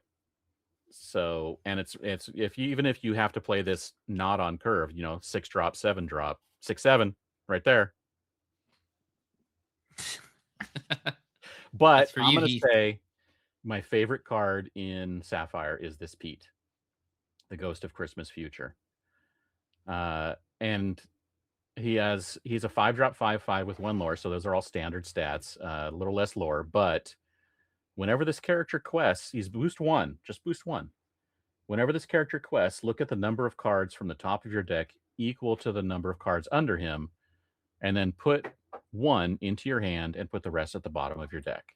So, and it's even if you have to play this not on curve, 6-drop, 7-drop, 6/7, right there. But I'm going to say my favorite card in Sapphire is this Pete, the Ghost of Christmas Future. And he's a 5-drop 5/5 with 1 lore, so those are all standard stats, a little less lore, but whenever this character quests, he's boost 1, just boost 1. Whenever this character quests, look at the number of cards from the top of your deck equal to the number of cards under him, and then put 1 into your hand and put the rest at the bottom of your deck.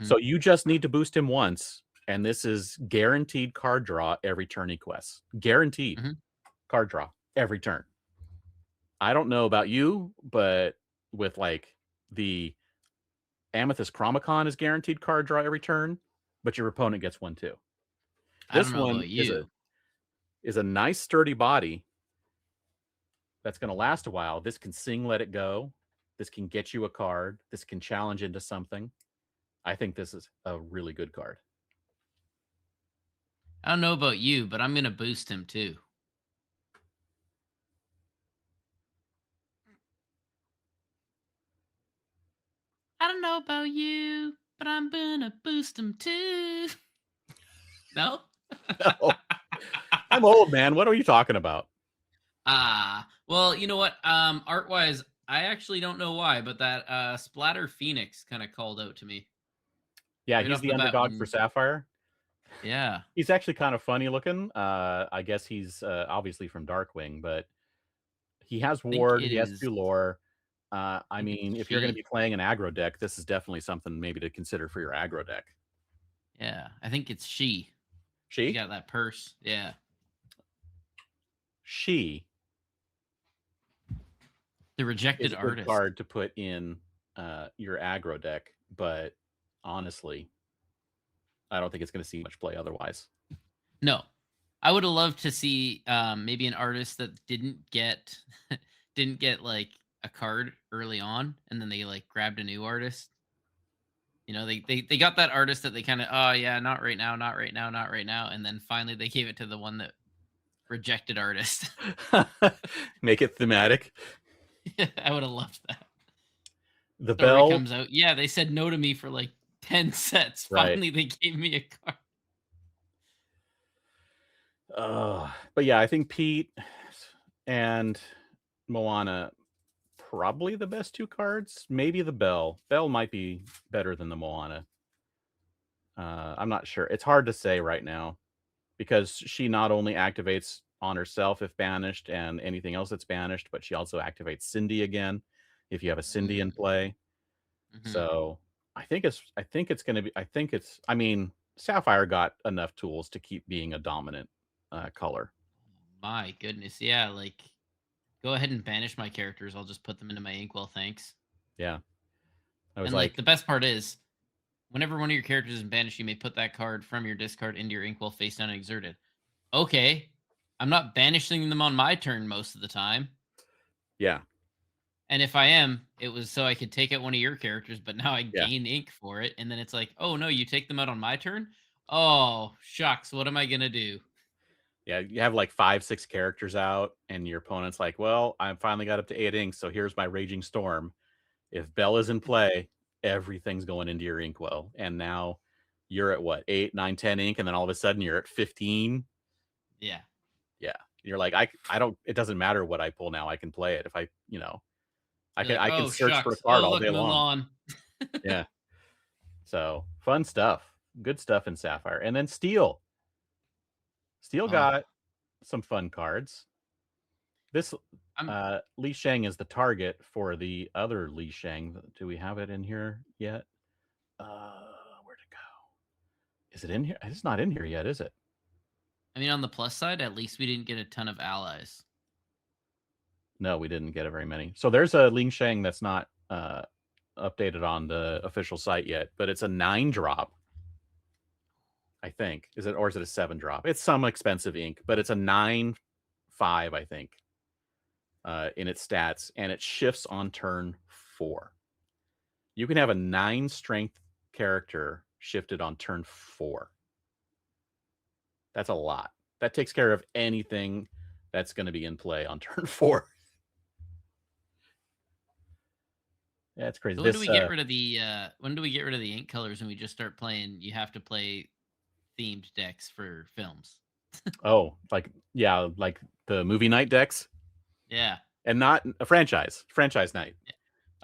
So you just need to boost him once, and this is guaranteed card draw every turn he quests. Guaranteed card draw every turn. I don't know about you, but with like the Amethyst Chromicon is guaranteed card draw every turn, but your opponent gets 1 too. This one is a nice sturdy body that's going to last a while. This can sing Let It Go. This can get you a card. This can challenge into something. I think this is a really good card. I don't know about you, but I'm going to boost him too. I don't know about you, but I'm going to boost him too. No? No. I'm old, man. What are you talking about? Well, you know what? Art-wise, I actually don't know why, but that Splatter Phoenix kind of called out to me. Yeah, he's the underdog for Sapphire. Yeah. He's actually kind of funny looking. I guess he's obviously from Darkwing, but he has ward, he has 2 lore. I mean, if you're going to be playing an aggro deck, this is definitely something maybe to consider for your aggro deck. Yeah, I think it's she. She? She got that purse. Yeah. She. The rejected artist. Good card to put in your aggro deck, but honestly, I don't think it's going to see much play otherwise. No. I would have loved to see maybe an artist that didn't get like a card early on, and then they like grabbed a new artist. They got that artist that they kind of, oh yeah, not right now, not right now, not right now, and then finally they gave it to the one that rejected artist. Make it thematic. I would have loved that. The Story bell, comes out. Yeah, they said no to me for like 10 sets. right. Finally, they gave me a card. But yeah, I think Pete and Moana probably the best two cards. Maybe the Bell. Bell might be better than the Moana. I'm not sure. It's hard to say right now because she not only activates on herself if banished and anything else that's banished, but she also activates Cindy again if you have a Cindy in Mm, play. mhm. So I think it's gonna be I mean, Sapphire got enough tools to keep being a dominant color. My goodness, yeah, like, go ahead and banish my characters, I'll just put them into my inkwell, thanks. Yeah. I was And, like, like, the best part is, whenever one of your characters is banished, you may put that card from your discard into your inkwell face down and exerted. Okay, I'm not banishing them on my turn most of the time, yeah, and if I am, it was so I could take out one of your characters, but now I yeah. gain ink for it, and then it's like, "Oh, no, you take them out on my turn? Oh, shucks, what am I gonna do?" Yeah, you have like 5, 6 characters out, and your opponent's like, "Well, I finally got up to 8 inks, so here's my Raging Storm." If Bell is in play, everything's going into your inkwell, and now you're at what, 8, 9, 10 ink, and then all of a sudden you're at 15. Yeah. Yeah, you're like, I don't. It doesn't matter what I pull now. I can play it if I You're can like, I can "Oh, search for a shucks. card Oh, all look, day long. Mulan." Yeah, so fun stuff, good stuff in Sapphire, and then Steel. Steel Oh, got some fun cards. This I'm Li Shang is the target for the other Li Shang. Do we have it in here yet? Where'd it go? Is it in here? It's not in here yet, is it? I mean, on the plus side, at least we didn't get a ton of allies. No, we didn't get it very many. So there's a Ling Shang that's not updated on the official site yet, but it's a 9-drop. I think is it or is it a 7-drop? It's some expensive ink, but it's a 9/5, I think, in its stats, and it shifts on turn 4. You can have a 9 strength character shifted on turn 4. That's a lot. That takes care of anything that's going to be in play on turn 4. That's crazy. So when do we get rid of the when do we get rid of the ink colors and we just start playing you have to play themed decks for films? Oh, like yeah, like the movie night decks, Yeah. and not a franchise night. Yeah.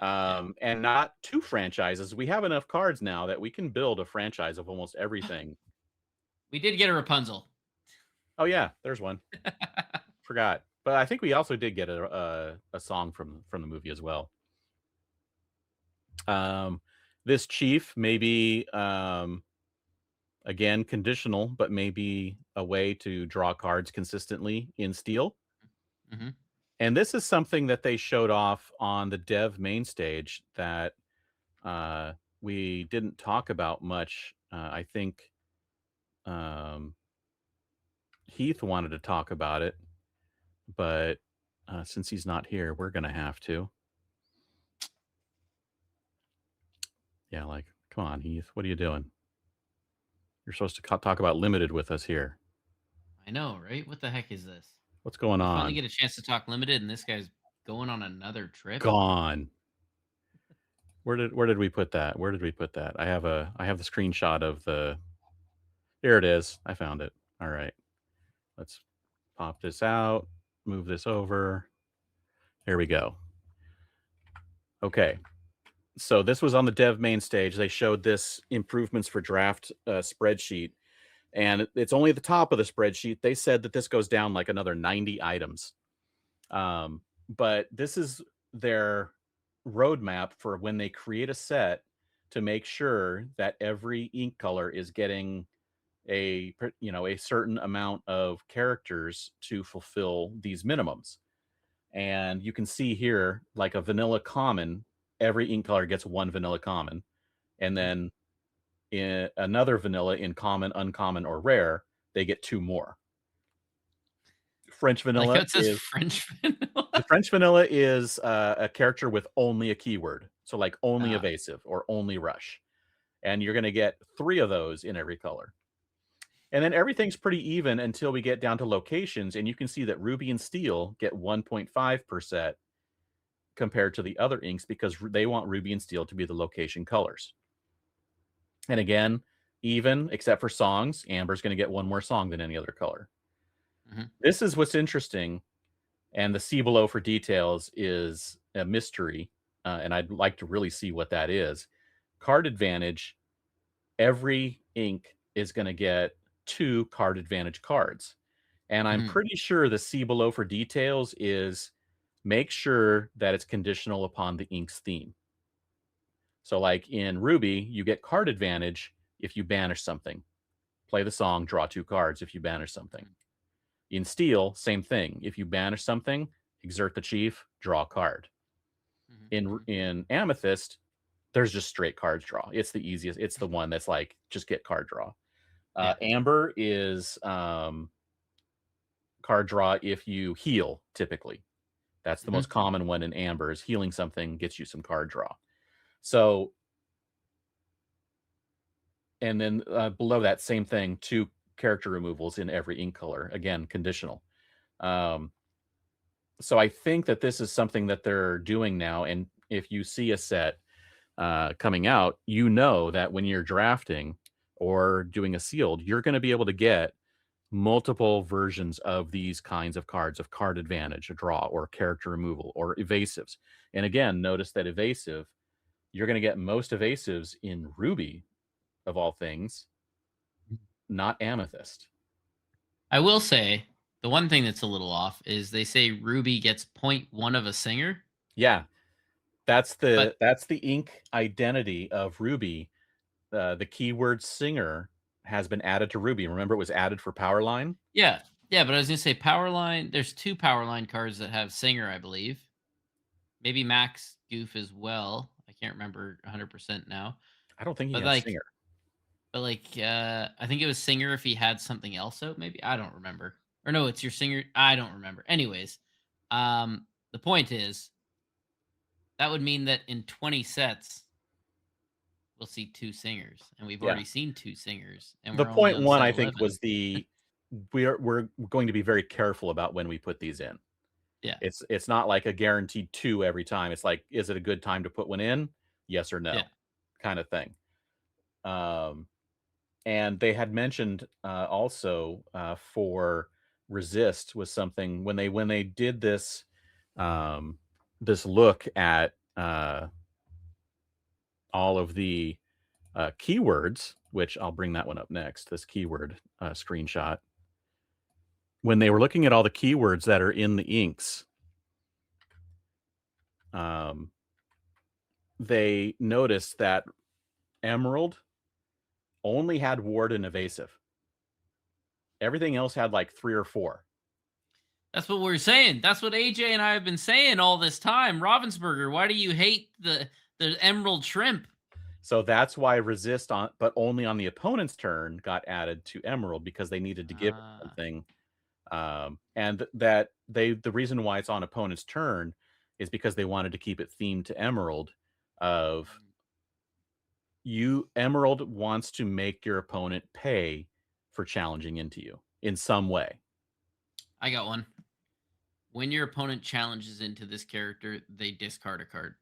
Yeah. And not two franchises. We have enough cards now that we can build a franchise of almost everything. We did get a Rapunzel. Oh yeah, there's one. Forgot. But I think we also did get a song from the movie as well. This chief maybe again conditional, but maybe a way to draw cards consistently in Steel. Mhm. And this is something that they showed off on the dev main stage that we didn't talk about much. I think um, Heath wanted to talk about it, but since he's not here, we're going to have to. Yeah, like, come on, Heath. What are you doing? You're supposed to talk about limited with us here. I know, right? What the heck is this? What's going We finally on? get a chance to talk limited and this guy's going on another trip. Gone. Where did we put that? Where did we put that? I have the screenshot of the. There it is. I found it. All right. Let's pop this out. Move this over. There we go. Okay. So this was on the dev main stage. They showed this improvements for draft spreadsheet, and it's only at the top of the spreadsheet. They said that this goes down like another 90 items. But this is their roadmap for when they create a set to make sure that every ink color is getting a certain amount of characters to fulfill these minimums. And you can see here, like a vanilla common, every ink color gets one vanilla common. And Mhm. then in another vanilla in common, uncommon, or rare, they get 2 more. French I like how vanilla it says is French the vanilla. French vanilla is a character with only a keyword. So like only Ah, evasive or only rush. And you're going to get 3 of those in every color. And then everything's pretty even until we get down to locations, and you can see that ruby and steel get 1.5 per set, compared to the other inks because they want ruby and steel to be the location colors. And again, even except for songs, amber's going to get one more song than any other color. Mhm. This is what's interesting, and the see below for details is a mystery, and I'd like to really see what that is. Card advantage, every ink is going to get 2 card advantage cards. And I'm Mhm. pretty sure the see below for details is make sure that it's conditional upon the ink's theme. So, like in Ruby, you get card advantage if you banish something. Play the song, draw 2 cards if you banish something. Mhm. In Steel, same thing. If you banish something, exert the chief, draw a card. Mhm. In Mhm. Amethyst, there's just straight cards draw. It's the easiest. It's the one that's like just get card draw. Yeah. Amber is card draw if you heal, typically. That's the Mhm. most common one in Amber is healing something gets you some card draw. So, and then below that, same thing, 2 character removals in every ink color. Again, conditional. Um, so I think that this is something that they're doing now. And if you see a set coming out, you know that when you're drafting or doing a sealed, you're going to be able to get multiple versions of these kinds of cards of card advantage, a draw, or character removal, or evasives. And again, notice that evasive, you're going to get most evasives in Ruby, of all things, not Amethyst. I will say the one thing that's a little off is they say Ruby gets point 0.1 of a singer, Yeah, that's but the ink identity of Ruby. The keyword singer has been added to Ruby. Remember, it was added for Powerline. yeah, yeah. But I was gonna say Powerline. There's 2 Powerline cards that have singer, I believe. Maybe Max Goof as well. I can't remember 100% now. I don't think he But has like, singer. I think it was singer if he had something else out. Maybe I don't remember. Or no, it's your singer. I don't remember. Anyways, the point is that would mean that in 20 sets we'll see 2 singers, and we've Yeah. already seen 2 singers, and The we're only point on one, set I think, 11. was we're going to be very careful about when we put these in. Yeah, It's not like a guaranteed 2 every time. It's like, is it a good time to put one in? Yes or yeah. no, kind of thing. Um, and they had mentioned also for resist was something when they did this this look at all of the keywords, which I'll bring that one up next. This keyword screenshot. When they were looking at all the keywords that are in the inks, um, they noticed that Emerald only had ward and evasive. Everything else had like 3 or 4. That's what we're saying. That's what AJ and I have been saying all this time. Ravensburger, why do you hate the emerald shrimp? So that's why resist on, but only on the opponent's turn, got added to Emerald because they needed to give it Ah, something. And that the reason why it's on opponent's turn is because they wanted to keep it themed to Emerald. Of mhm. you, Emerald wants to make your opponent pay for challenging into you in some way. I got one. When your opponent challenges into this character, they discard a card.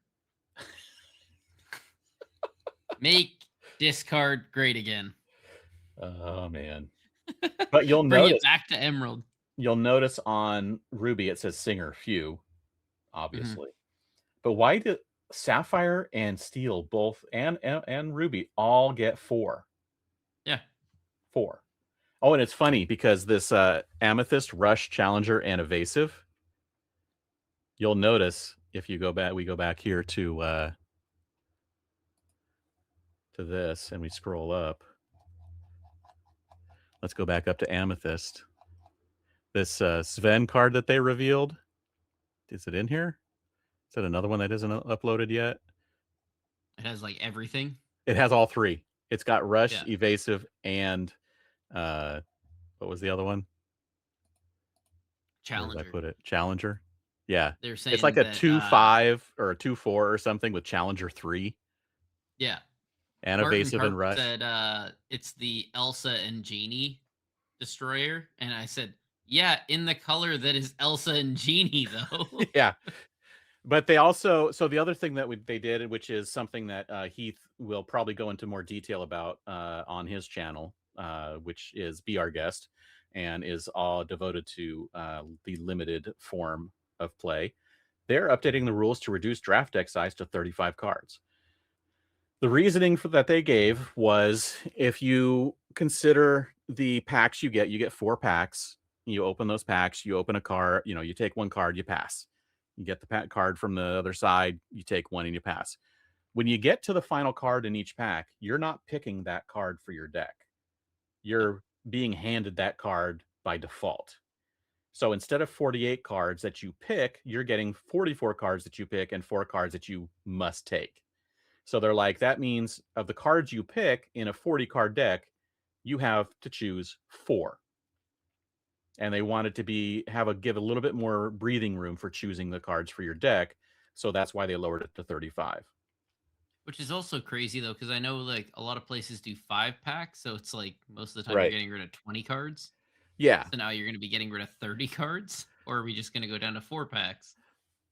Make discard great again. Oh man! But you'll Bring it notice back to Emerald. on Ruby it says Singer few, Mhm. obviously. But why did Sapphire and Steel both and Ruby all get 4? Yeah. 4. Oh, and it's funny because this Amethyst, Rush, Challenger, and Evasive, you'll notice if you go back, we go back here to this and we scroll up. Let's go back up to Amethyst. This Sven card that they revealed, is it in here? Is that another one that isn't uploaded yet? It has like everything. It has all 3. It's got Rush, Yeah. Evasive, and uh, what was the other one? Where did I Challenger. put it? Challenger? Yeah. They're It's like saying a that 2-5 or a 2-4 or something with Challenger 3 yeah. and Martin Evasive and Karp Rush. said it's the Elsa and Genie destroyer. And I said, yeah, in the color that is Elsa and Genie, though. Yeah. But they also, so the other thing that they did, which is something that Heath will probably go into more detail about on his channel, which is Be Our Guest, and is all devoted to the limited form of play. They're updating the rules to reduce draft deck size to 35 cards. The reasoning for that they gave was, if you consider the packs you get 4 packs. You open those packs, you open a card, you take one card, you pass. You get the pack card from the other side, you take one and you pass. When you get to the final card in each pack, you're not picking that card for your deck. You're being handed that card by default. So instead of 48 cards that you pick, you're getting 44 cards that you pick and 4 cards that you must take. So they're like, that means of the cards you pick in a 40 card deck, you have to choose 4. And they wanted to give a little bit more breathing room for choosing the cards for your deck. So that's why they lowered it to 35. Which is also crazy though, because I know like a lot of places do 5 packs, so it's like most of the time you're Right. getting rid of 20 cards. Yeah. So now you're going to be getting rid of 30 cards, or are we just going to go down to 4 packs?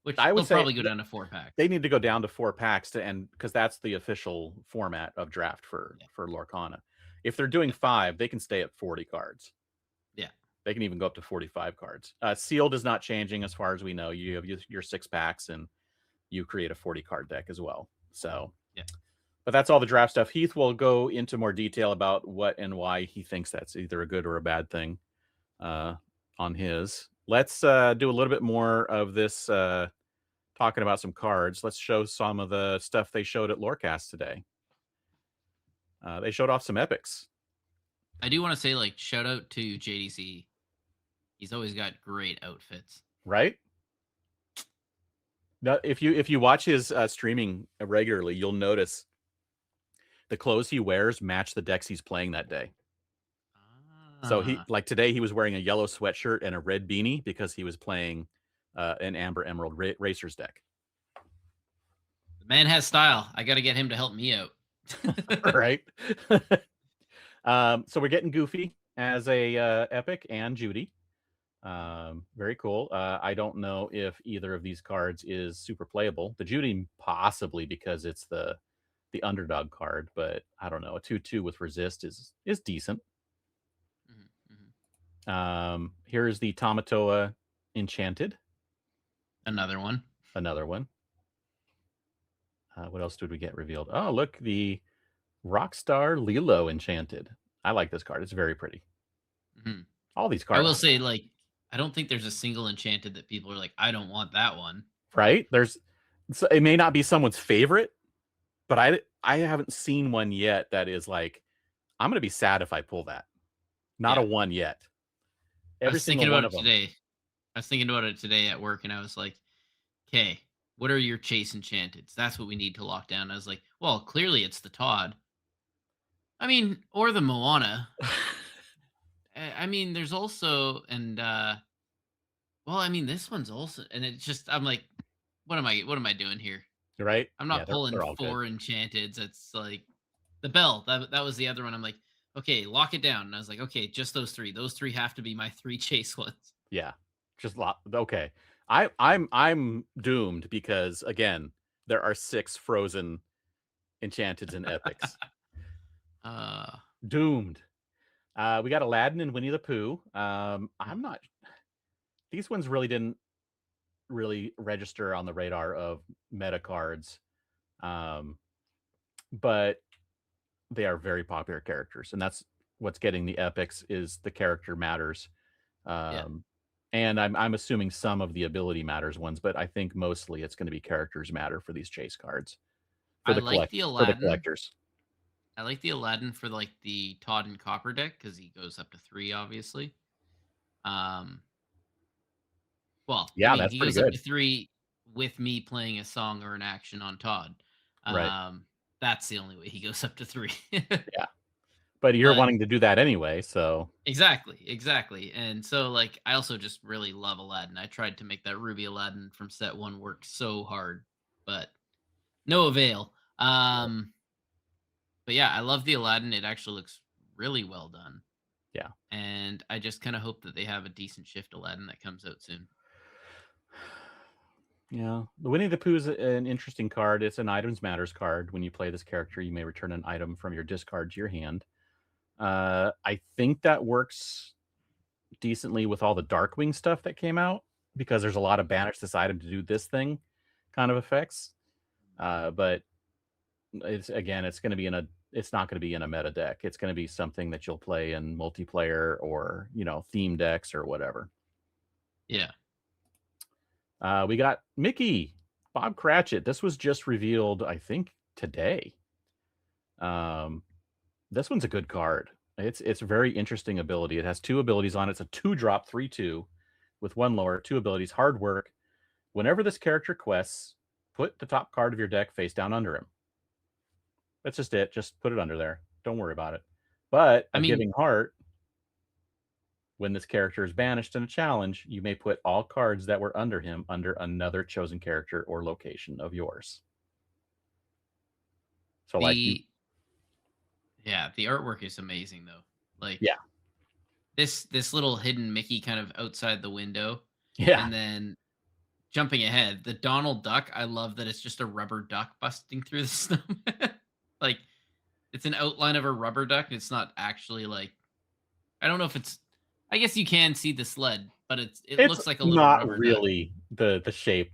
Which I would they'll say probably go down to 4 packs. they need to go down to 4 packs because that's the official format of draft Yeah, for Lorcana. If they're doing yeah, 5, they can stay at 40 cards. yeah. They can even go up to 45 cards. Sealed is not changing as far as we know. You have your 6 packs and you create a 40 card deck as well. So, Yeah. but that's all the draft stuff. Heath will go into more detail about what and why he thinks that's either a good or a bad thing on his. Let's do a little bit more of this talking about some cards. Let's show some of the stuff they showed at Lorecast today. They showed off some epics. I do want to say, like, shout out to JDC. He's always got great outfits. Right? Now, if you watch his streaming regularly, you'll notice the clothes he wears match the decks he's playing that day. So Ah, like today, he was wearing a yellow sweatshirt and a red beanie because he was playing an Amber Emerald Racers deck. the man has style. I got to get him to help me out. Right. So we're getting Goofy as a epic and Judy. Very cool. I don't know if either of these cards is super playable. The Judy possibly, because it's the underdog card, but I don't know. A 2/2 with resist is decent. Mhm, mhm. Here is the Tamatoa Enchanted. Another one. Another one. What else did we get revealed? Oh, look, the Rockstar Lilo Enchanted. I like this card. It's very pretty. Mhm. All these I cards, will say, like, I don't think there's a single enchanted that people are like, I don't want that one. right? It may not be someone's favorite, but I haven't seen one yet that is like, I'm gonna be sad if I pull that. Not a Yeah. one yet. I Every was single thinking one about of it them. today. I was thinking about it today at work, and I was like, okay, what are your chase enchanteds? That's what we need to lock down. I was like, well, clearly it's the Todd. I mean, or the Moana. I mean, there's also, and well, I mean, this one's also, and it's just, I'm like, what am I doing here? Right? I'm Yeah, not pulling they're all good. 4 enchanteds. It's like the bell. That was the other one. I'm like, okay, lock it down. And I was like, okay, just those three. Those three have to be my three chase ones. Yeah. Just lot okay. I'm doomed because again, there are 6 frozen enchanteds and epics. Uh, Doomed. We got Aladdin and Winnie the Pooh. mm, I'm not these ones really didn't really register on the radar of meta cards. Um, but they are very popular characters, and that's what's getting the epics is the character matters. yeah, Um, and I'm assuming some of the ability matters ones, but I think mostly it's going to be characters matter for these chase cards I like the for the Aladdin. collectors. I like the Aladdin for like the Todd and Copper deck because he goes up to three, obviously. Um, well, I Yeah, mean, that's he pretty goes up to good. three with me playing a song or an action on Todd. Right. That's the only way he goes up to three. Yeah. But you're But wanting to do that anyway, so exactly, exactly. And so, like, I also just really love Aladdin. I tried to make that Ruby Aladdin from set one work so hard, but no avail. But yeah, I love the Aladdin. It actually looks really well done. yeah. And I just kind of hope that they have a decent shift Aladdin that comes out soon. Yeah, the Winnie the Pooh's an interesting card. It's an items matters card. When you play this character, you may return an item from your discard to your hand. I think that works decently with all the Darkwing stuff that came out because there's a lot of banish this item to do this thing kind of effects. But it's again, it's not going to be in a meta deck. It's going to be something that you'll play in multiplayer or theme decks or whatever. Yeah. We got Mickey, Bob Cratchit. This was just revealed, I think, today. This one's a good card. It's a very interesting ability. It has 2 abilities on it. It's a 2-drop 3/2 with 1 lower, 2 abilities. Hard work. Whenever this character quests, put the top card of your deck face down under him. That's just it. Just put it under there. Don't worry about it. But I a mean, Giving Heart, when this character is banished in a challenge, you may put all cards that were under him under another chosen character or location of yours. So like you the artwork is amazing though. Like Yeah. this little hidden Mickey kind of outside the window, Yeah. and then jumping ahead, the Donald Duck, I love that it's just a rubber duck busting through the snow. Like, it's an outline of a rubber duck, it's not actually, like I don't know if it's I guess you can see the sled, but it It's looks like a little not rubber duck. really the shape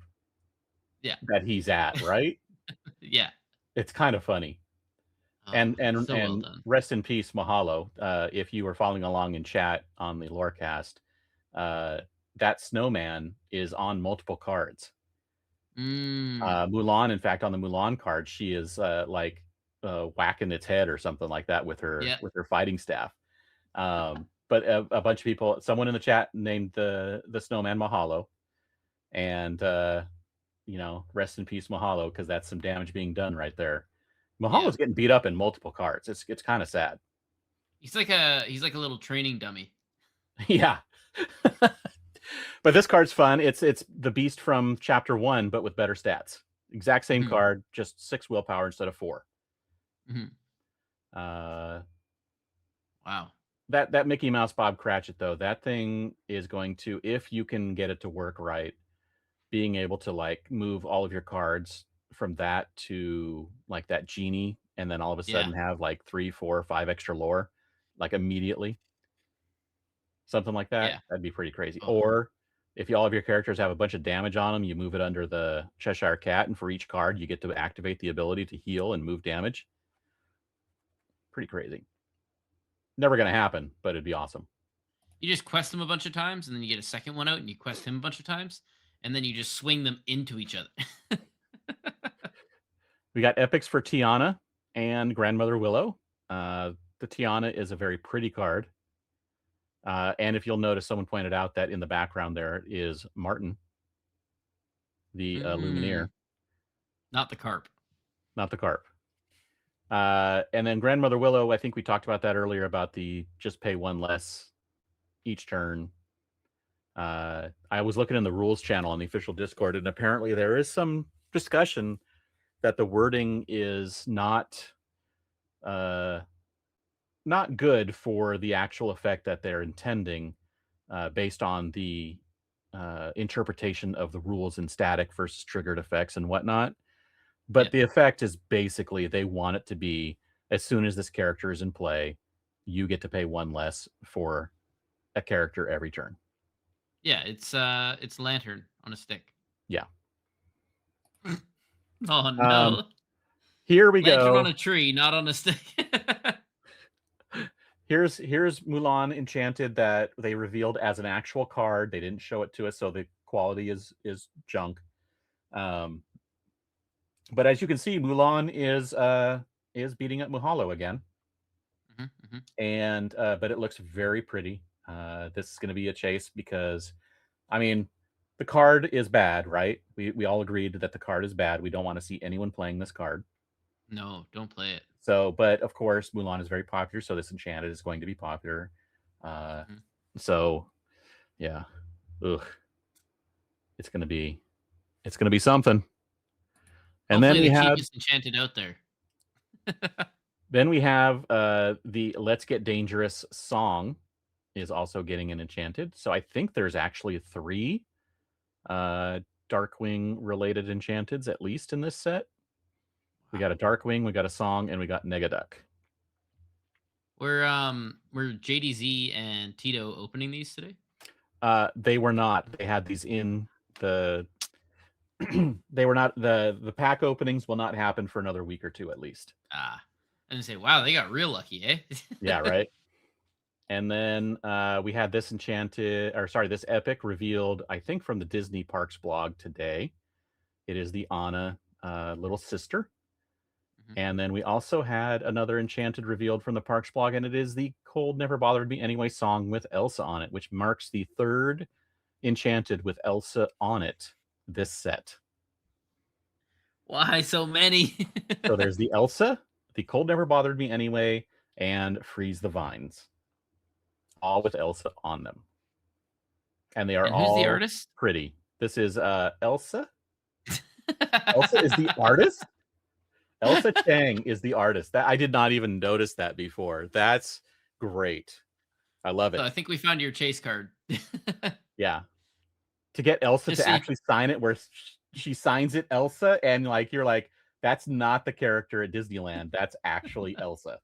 Yeah. that he's at, right? Yeah. It's kind of funny. Oh, so well And done. rest in peace, Mahalo. If you were following along in chat on the Lorecast, that snowman is on multiple cards. Mm. Mulan, in fact, on the Mulan card, she is whacking its head or something like that with Yeah. her fighting staff. But a bunch of people, someone in the chat named the snowman Mahalo, and rest in peace, Mahalo, because that's some damage being done right there. Yeah. Mahalo's getting beat up in multiple cards. It's kind of sad. He's like a little training dummy. Yeah. But this card's fun. It's the beast from chapter 1, but with better stats. Exact same Mhm. card, just 6 willpower instead of 4. Mhm. Uh, Wow. that Mickey Mouse Bob Cratchit, though, that thing is going to, if you can get it to work right, being able to like move all of your cards from that to like that genie, and then all of a Yeah. sudden have like 3, 4, 5 extra lore, like immediately. Something like that. Yeah. That'd be pretty crazy. Oh, Or if all of your characters have a bunch of damage on them, you move it under the Cheshire Cat, and for each card, you get to activate the ability to heal and move damage. Pretty crazy. Never gonna happen, but it'd be awesome. you just quest him a bunch of times, and then you get a second one out, and you quest him a bunch of times, and then you just swing them into each other. We got epics for Tiana and Grandmother Willow. The Tiana is a very pretty card. And if you'll notice, someone pointed out that in the background there is Martin, the Lumineer, Mm, not the carp. not the carp. And then Grandmother Willow, I think we talked about that earlier about the just pay 1 less each turn. I was looking in the rules channel on the official Discord, and apparently there is some discussion that the wording is not good for the actual effect that they're intending, based on the interpretation of the rules in static versus triggered effects and whatnot. But Yeah. the effect is basically they want it to be as soon as this character is in play, you get to pay 1 less for a character every turn. Yeah, it's lantern on a stick. Yeah. Oh, Um, no. here we Lantern on go. a tree, not on a stick. Here's Mulan Enchanted that they revealed as an actual card. They didn't show it to us, so the quality is junk. But as you can see, Mulan is beating up Mahalo again. Mhm, mhm. And but it looks very pretty. This is going to be a chase because, I mean, the card is bad, right? We all agreed that the card is bad. We don't want to see anyone playing this card. No, don't play it. So, but of course, Mulan is very popular, so this Enchanted is going to be popular. Mhm. So, yeah, ugh, it's gonna be something. And then Hopefully we the have cheapest enchanted out there. the Let's Get Dangerous song is also getting an Enchanted. So I think there's actually 3 Darkwing related enchanteds, at least in this set. We got a Wow. Darkwing, we got a Song, and we got Negaduck. Were JDZ and Tito opening these today? They were not. They had these in the they were not the pack openings will not happen for another week or two at least. Ah. And say, wow, they got real lucky, eh? Yeah, right. And then we had this this epic revealed, I think, from the Disney Parks blog today. It is the Anna little sister. Mhm. And then we also had another enchanted revealed from the Parks blog, and it is the Cold Never Bothered Me Anyway song with Elsa on it, which marks the third enchanted with Elsa on it this set. Why so many? So there's the Elsa, the Cold Never Bothered Me Anyway, and Freeze the Vines, all with Elsa on them. And they are And who's the all artist? pretty. This is Elsa. Elsa is the artist? Elsa Chang is the artist. That I did not even notice that before. That's great. I love So it. I think we found your chase card. Yeah. To get Elsa Just to so you actually sign it where she signs it Elsa, and like you're like, that's not the character at Disneyland. That's actually Elsa.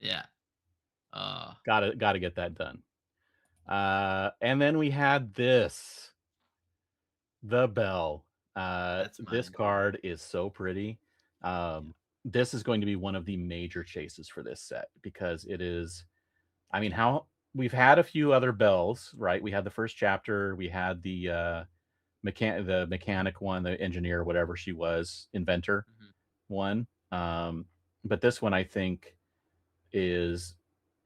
yeah. Uh, Gotta get that done. And then we had this. The Bell. that's This mine. card is so pretty. Yeah. This is going to be one of the major chases for this set because it is. I mean, how we've had a few other bells, right? We had the first chapter. We had the mechanic one, the engineer, whatever she was, inventor Mhm. one. But this one, I think, is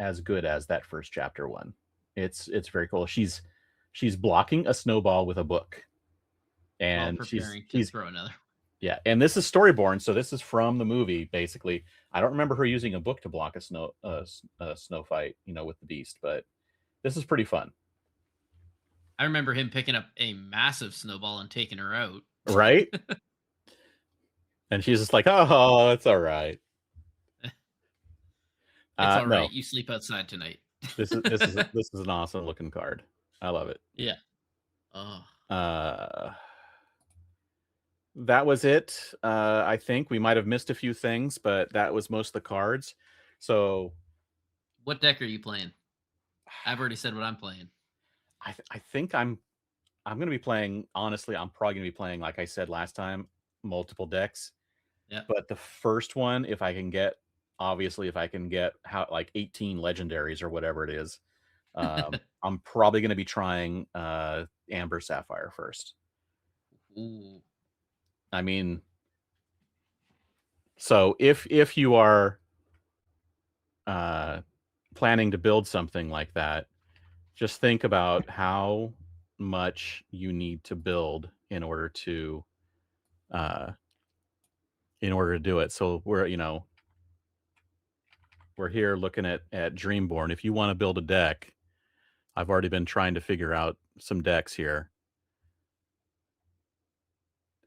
as good as that first chapter one. It's very cool. She's blocking a snowball with a book, While and preparing to he's throw another. yeah, and this is storyborn, so this is from the movie. Basically, I don't remember her using a book to block a snow fight, with the beast, but this is pretty fun, I remember him picking up a massive snowball and taking her out. right? And she's just like, "Oh, it's all right." It's all right. No, You sleep outside tonight. this is an awesome looking card. I love it. yeah. Oh, Uh, that was it. I think we might have missed a few things, but that was most of the cards. So what deck are you playing? I've already said what I'm playing. I think I'm going to be playing. Honestly, I'm probably going to be playing, like I said last time, multiple decks. Yeah. But the first one, if I can get, obviously, if I can get how like 18 legendaries or whatever it is, I'm probably going to be trying Amber Sapphire first. Ooh. I mean, so if you are planning to build something like that, just think about how much you need to build uh, in order to do it. So we're here looking at Dreamborn. If you want to build a deck, I've already been trying to figure out some decks here.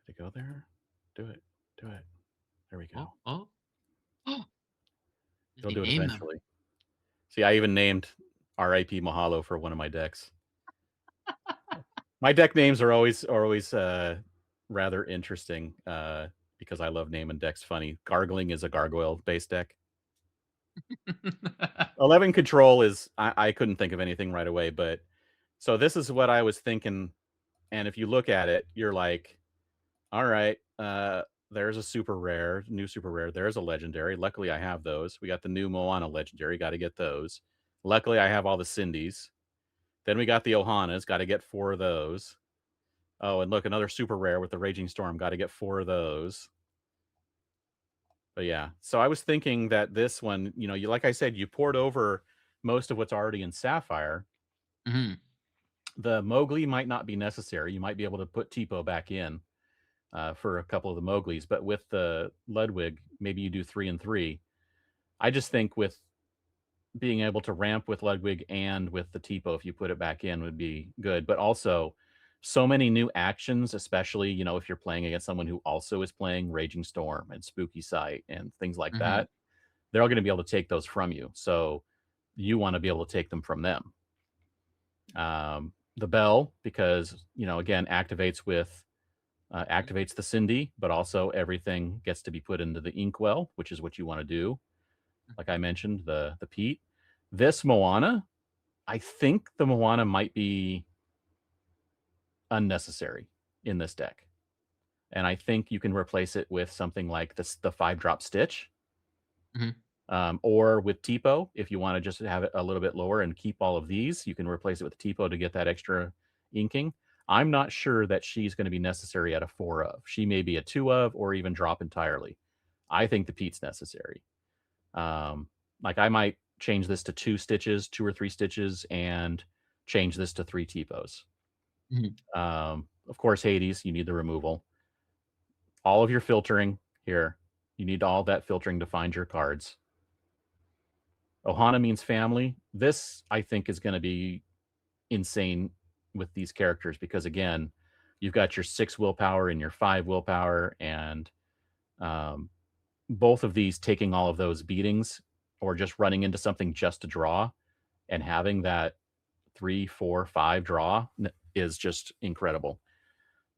Did it go there? Do it. Do it. There we Oh, go. oh, oh. Did It'll you do it name them? eventually. See, I even named R.I.P. Mahalo for one of my decks. My deck names are always rather interesting because I love naming decks funny. Gargling is a gargoyle based deck. 11 Control is I couldn't think of anything right away, but so this is what I was thinking. And if you look at it, you're like, all right, there's a super rare, new super rare. There's a legendary. Luckily, I have those. We got the new Moana legendary. Got to get those. Luckily, I have all the Cindy's. Then we got the Ohanas. Got to get 4 of those. Oh, and look, another super rare with the Raging Storm. Got to get 4 of those. But yeah, so I was thinking that this one, you like I said, you poured over most of what's already in Sapphire. Mhm. The Mowgli might not be necessary. You might be able to put Tipo back in for a couple of the Mowglis, but with the Ludwig, maybe you do 3 and 3. I just think with being able to ramp with Ludwig and with the Tipo, if you put it back in, would be good. But also, so many new actions, especially if you're playing against someone who also is playing Raging Storm and Spooky Sight and things like Mhm. that. They're all going to be able to take those from you. So you want to be able to take them from them. The bell, because again, activates with activates the Cindy, but also everything gets to be put into the inkwell, which is what you want to do. Like I mentioned, the peat. This Moana, I think the Moana might be unnecessary in this deck. And I think you can replace it with something like the 5-drop Stitch, or with Tipo. If you want to just have it a little bit lower and keep all of these, you can replace it with Tipo to get that extra inking. I'm not sure that she's going to be necessary at a 4 of. She may be a 2 of, or even drop entirely. I think the Pete's necessary. Like I might change this to 2 stitches, 2 or 3 stitches, and change this to 3 Tipos. Of course, Hades, you need the removal. All of your filtering here. You need all that filtering to find your cards. Ohana means family. This, I think, is going to be insane with these characters because, again, you've got your 6 willpower and your 5 willpower, and both of these taking all of those beatings or just running into something just to draw and having that 3, 4, 5 draw is just incredible.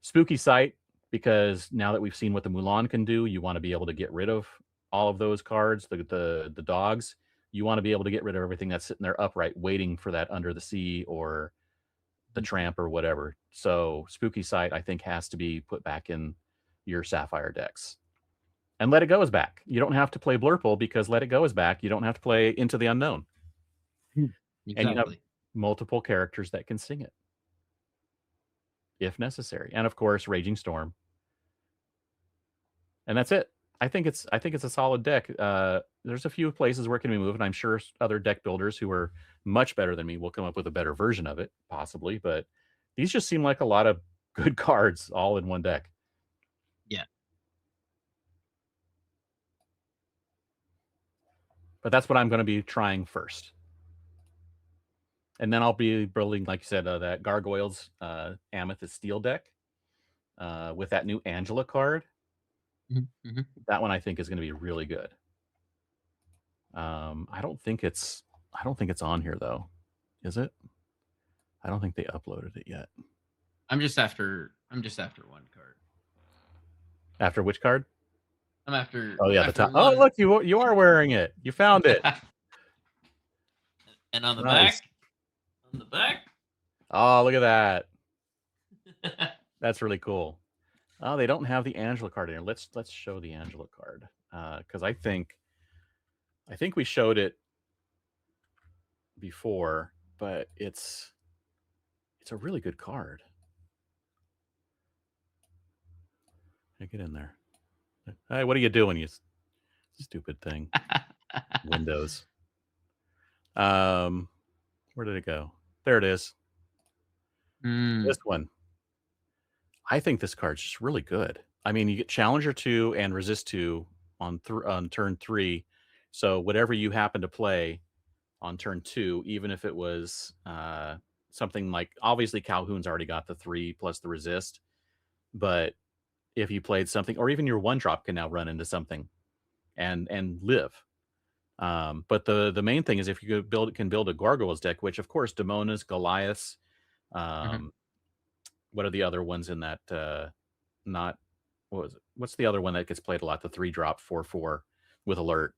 Spooky Sight, because now that we've seen what the Mulan can do, you want to be able to get rid of all of those cards, the dogs. You want to be able to get rid of everything that's sitting there upright, waiting for that Under the Sea or the Tramp or whatever. So Spooky Sight, I think, has to be put back in your Sapphire decks. And Let It Go is back. You don't have to play Blurple because Let It Go is back. You don't have to play Into the Unknown. Exactly. And you have multiple characters that can sing it if necessary. And of course, Raging Storm. And that's it. I think it's a solid deck. There's a few places where it can be moved, and I'm sure other deck builders who are much better than me will come up with a better version of it, possibly. But these just seem like a lot of good cards all in one deck. Yeah. But that's what I'm going to be trying first. And then I'll be building, like you said, that Gargoyles Amethyst Steel deck with that new Angela card. That one I think is going to be really good. I don't think it's on here though. Is it? I don't think they uploaded it yet. I'm just after one card. After which card? I'm after. Oh yeah, after the top. Oh look, you are wearing it. You found it. And on the Nice. back. On the back. Oh, look at that. That's really cool. Oh, they don't have the Angela card in here. Let's show the Angela card because I think we showed it before, but it's a really good card. Hey, get in there. Hey, what are you doing, you stupid thing? Windows. Where did it go? There it is. This one. I think this card's just really good. I mean, you get Challenger 2 and Resist 2 on turn 3. So whatever you happen to play on turn 2, even if it was something like, obviously Calhoun's already got the 3 plus the Resist, but if you played something, or even your 1-drop can now run into something and live. But the main thing is if you can build a Gargoyles deck, which of course Damona's, Goliaths, what are the other ones in that? Not what was it? What's the other one that gets played a lot? The 3-drop 4/4 with alert.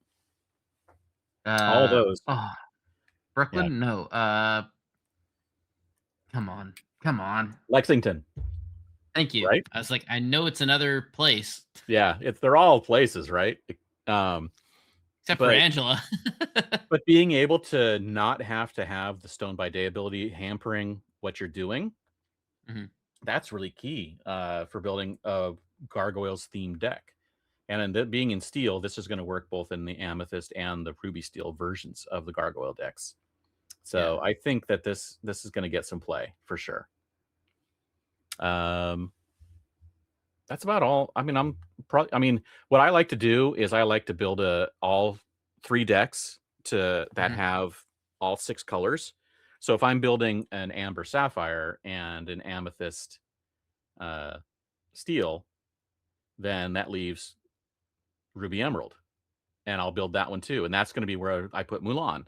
All those. Oh, Brooklyn? Yeah. No. Come on. Lexington. Thank you. Right? I was like, I know it's another place. Yeah, they're all places, right? Except for Angela. But being able to not have to have the Stone by Day ability hampering what you're doing, that's really key for building a Gargoyles themed deck. And then being in steel, this is going to work both in the Amethyst and the Ruby Steel versions of the Gargoyle decks. So I think that this is going to get some play for sure. That's about all. I mean, what I like to do is I like to build all 3 decks that have all 6 colors. So if I'm building an Amber Sapphire and an Amethyst Steel, then that leaves Ruby Emerald, and I'll build that one too. And that's going to be where I put Mulan,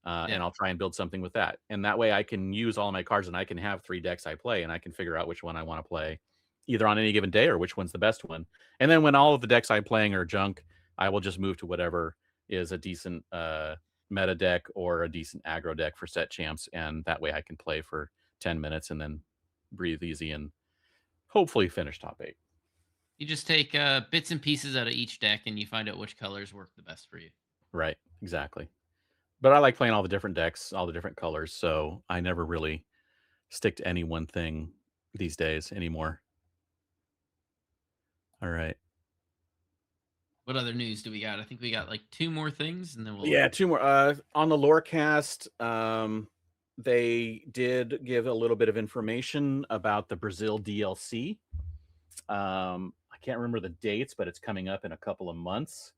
and I'll try and build something with that. And that way I can use all my cards and I can have 3 decks I play, and I can figure out which one I want to play either on any given day or which one's the best one. And then when all of the decks I'm playing are junk, I will just move to whatever is a decent meta deck or a decent aggro deck for set champs, and that way I can play for 10 minutes and then breathe easy and hopefully finish top 8. You just take bits and pieces out of each deck, and you find out which colors work the best for you. Right, exactly. But I like playing all the different decks, all the different colors, so I never really stick to any one thing these days anymore. All right. What other news do we got? I think we got like 2 more things, and then we'll. Yeah, 2 more. On the Lorecast, they did give a little bit of information about the Brazil DLC. I can't remember the dates, but it's coming up in a couple of months.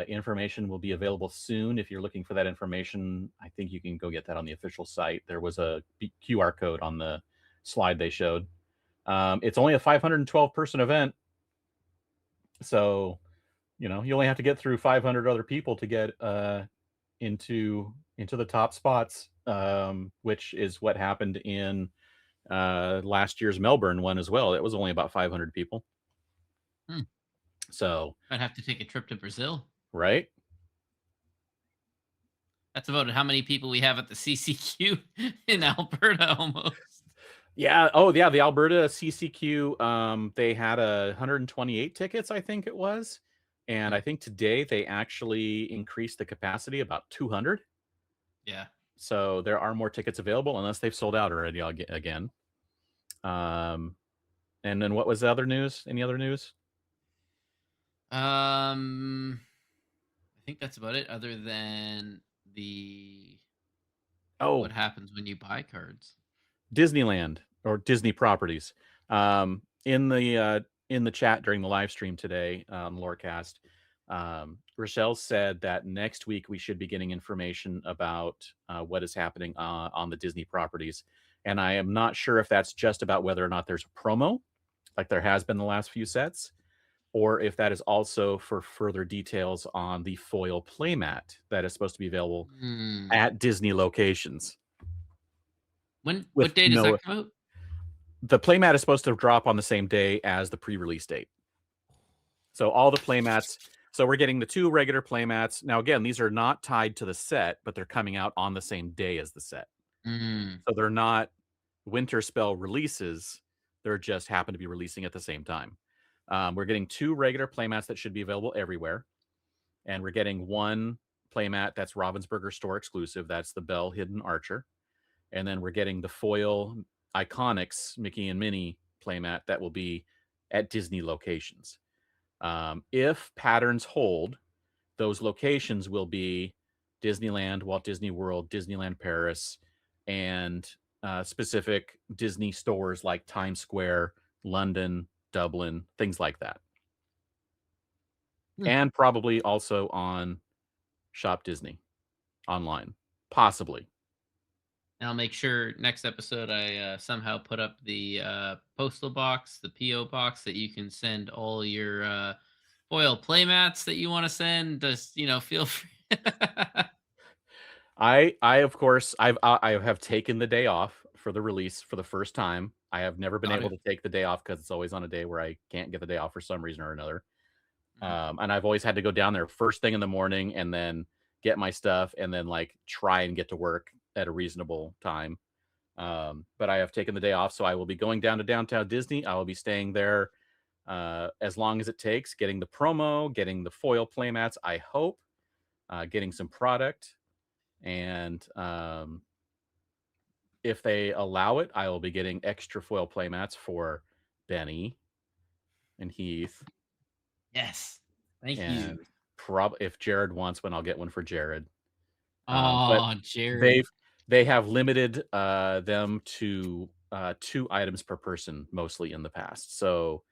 Information will be available soon. If you're looking for that information, I think you can go get that on the official site. There was a QR code on the slide they showed. It's only a 512 person event, so you only have to get through 500 other people to get into the top spots, which is what happened in last year's Melbourne one as well. It was only about 500 people. Hmm. So I'd have to take a trip to Brazil. right. That's about how many people we have at the CCQ in Alberta almost. Yeah. Oh, yeah. The Alberta CCQ, they had 128 tickets, I think it was. And I think today they actually increased the capacity about 200. Yeah. So there are more tickets available unless they've sold out already again. And then what was the other news? Any other news? I think that's about it, other than what Oh, happens when you buy cards. Disneyland or Disney properties. In the chat during the live stream today on Lorecast, Rochelle said that next week we should be getting information about what is happening on the Disney properties. And I am not sure if that's just about whether or not there's a promo, like there has been the last few sets, or if that is also for further details on the foil playmat that is supposed to be available at Disney locations. What day does that come out? The playmat is supposed to drop on the same day as the pre-release date. So all the playmats. So we're getting the 2 regular playmats. Now, again, these are not tied to the set, but they're coming out on the same day as the set. So they're not winter spell releases. They're just happen to be releasing at the same time. We're getting 2 regular playmats that should be available everywhere. And we're getting 1 playmat that's Ravensburger store exclusive. That's the Belle Hidden Archer. And then we're getting the foil Iconics Mickey and Minnie playmat that will be at Disney locations. If patterns hold, those locations will be Disneyland, Walt Disney World, Disneyland Paris, and specific Disney stores like Times Square, London, Dublin, things like that. And probably also on Shop Disney online, possibly. And I'll make sure next episode I somehow put up the postal box, the PO box that you can send all your foil playmats that you want to send. Just feel free. I of course I have taken the day off for the release for the first time. I have never been able to take the day off because it's always on a day where I can't get the day off for some reason or another. And I've always had to go down there first thing in the morning and then get my stuff and then like try and get to work at a reasonable time. But I have taken the day off, so I will be going down to downtown Disney. I will be staying there as long as it takes, getting the promo, getting the foil playmats, I hope, getting some product. And if they allow it, I will be getting extra foil playmats for Benny and Heath. Yes. Thank you. If Jared wants one, I'll get one for Jared. But Jared. They have limited them to 2 items per person, mostly in the past. So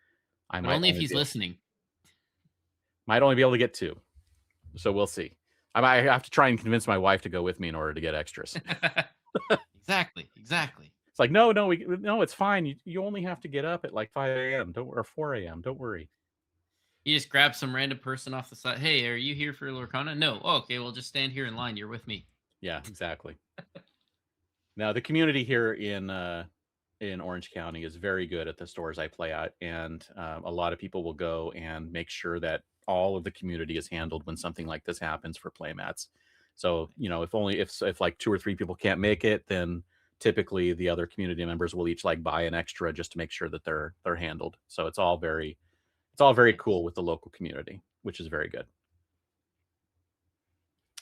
I But might only if he's listening. Might only be able to get 2. So we'll see. I might have to try and convince my wife to go with me in order to get extras. Exactly. It's like, no, it's fine. You only have to get up at like 5 a.m. Or 4 a.m. Don't worry. You just grab some random person off the side. Hey, are you here for Lorcana? No. Oh, okay, well, just stand here in line. You're with me. Yeah, exactly. Now, the community here in in Orange County is very good at the stores I play at, and a lot of people will go and make sure that all of the community is handled when something like this happens for playmats. So if like 2 or 3 people can't make it, then typically the other community members will each like buy an extra just to make sure that they're handled. So it's all very Nice. cool with the local community, which is very good.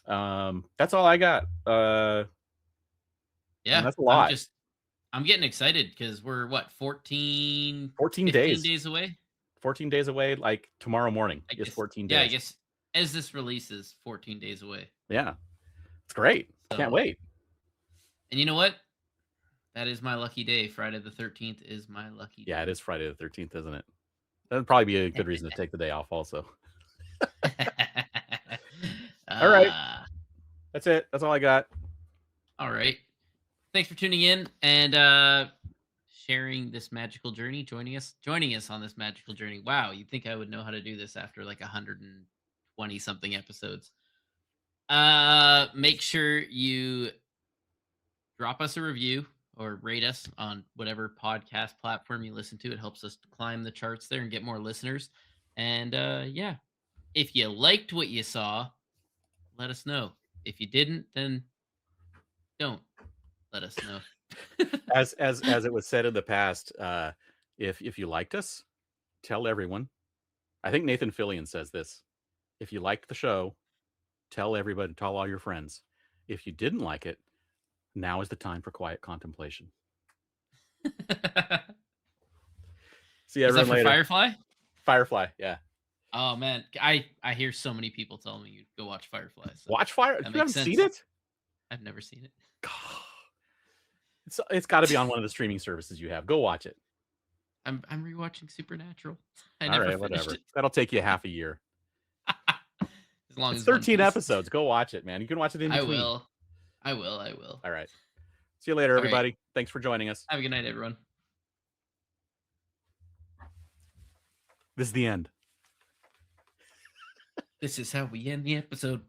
That's all I got. And Yeah, that's a lot. I'm getting excited because we're what 14, 14 15 days. days away. 14 days away. Like tomorrow morning I is guess. 14 Yeah, I days. guess as this releases, 14 days away. Yeah, it's great. Can't So, wait. and you know what? That is my lucky day. Friday the 13th is my lucky Yeah, it day. is Friday the 13th, isn't it? That'd probably be a good reason to take the day off also. All right. uh, That's it. That's all I got. all right. Thanks for tuning in and sharing this magical journey, joining us on this magical journey. Wow, you'd think I would know how to do this after like 120 something episodes. Make sure you drop us a review or rate us on whatever podcast platform you listen to. It helps us climb the charts there and get more listeners. And yeah, if you liked what you saw, let us know. If you didn't, then don't let us know. As it was said in the past, if you liked us, tell everyone. I think Nathan Fillion says this. If you liked the show, tell everybody, tell all your friends. If you didn't like it, now is the time for quiet contemplation. See Is that everyone for later. Firefly? Firefly, yeah. Oh man, I hear so many people telling me you go watch Firefly. So Watch Fire. that You makes haven't sense. seen it? I've never seen it. It's got to be on one of the streaming services you have. Go watch it. I'm rewatching Supernatural. I All never right, finished whatever. it. That'll take you half a year. As long It's as One 13 Piece. episodes. Go watch it, man. You can watch it in I between. will. I will. I will. All right. See you later, All right. everybody. Thanks for joining us. Have a good night, everyone. This is the end. This is how we end the episode.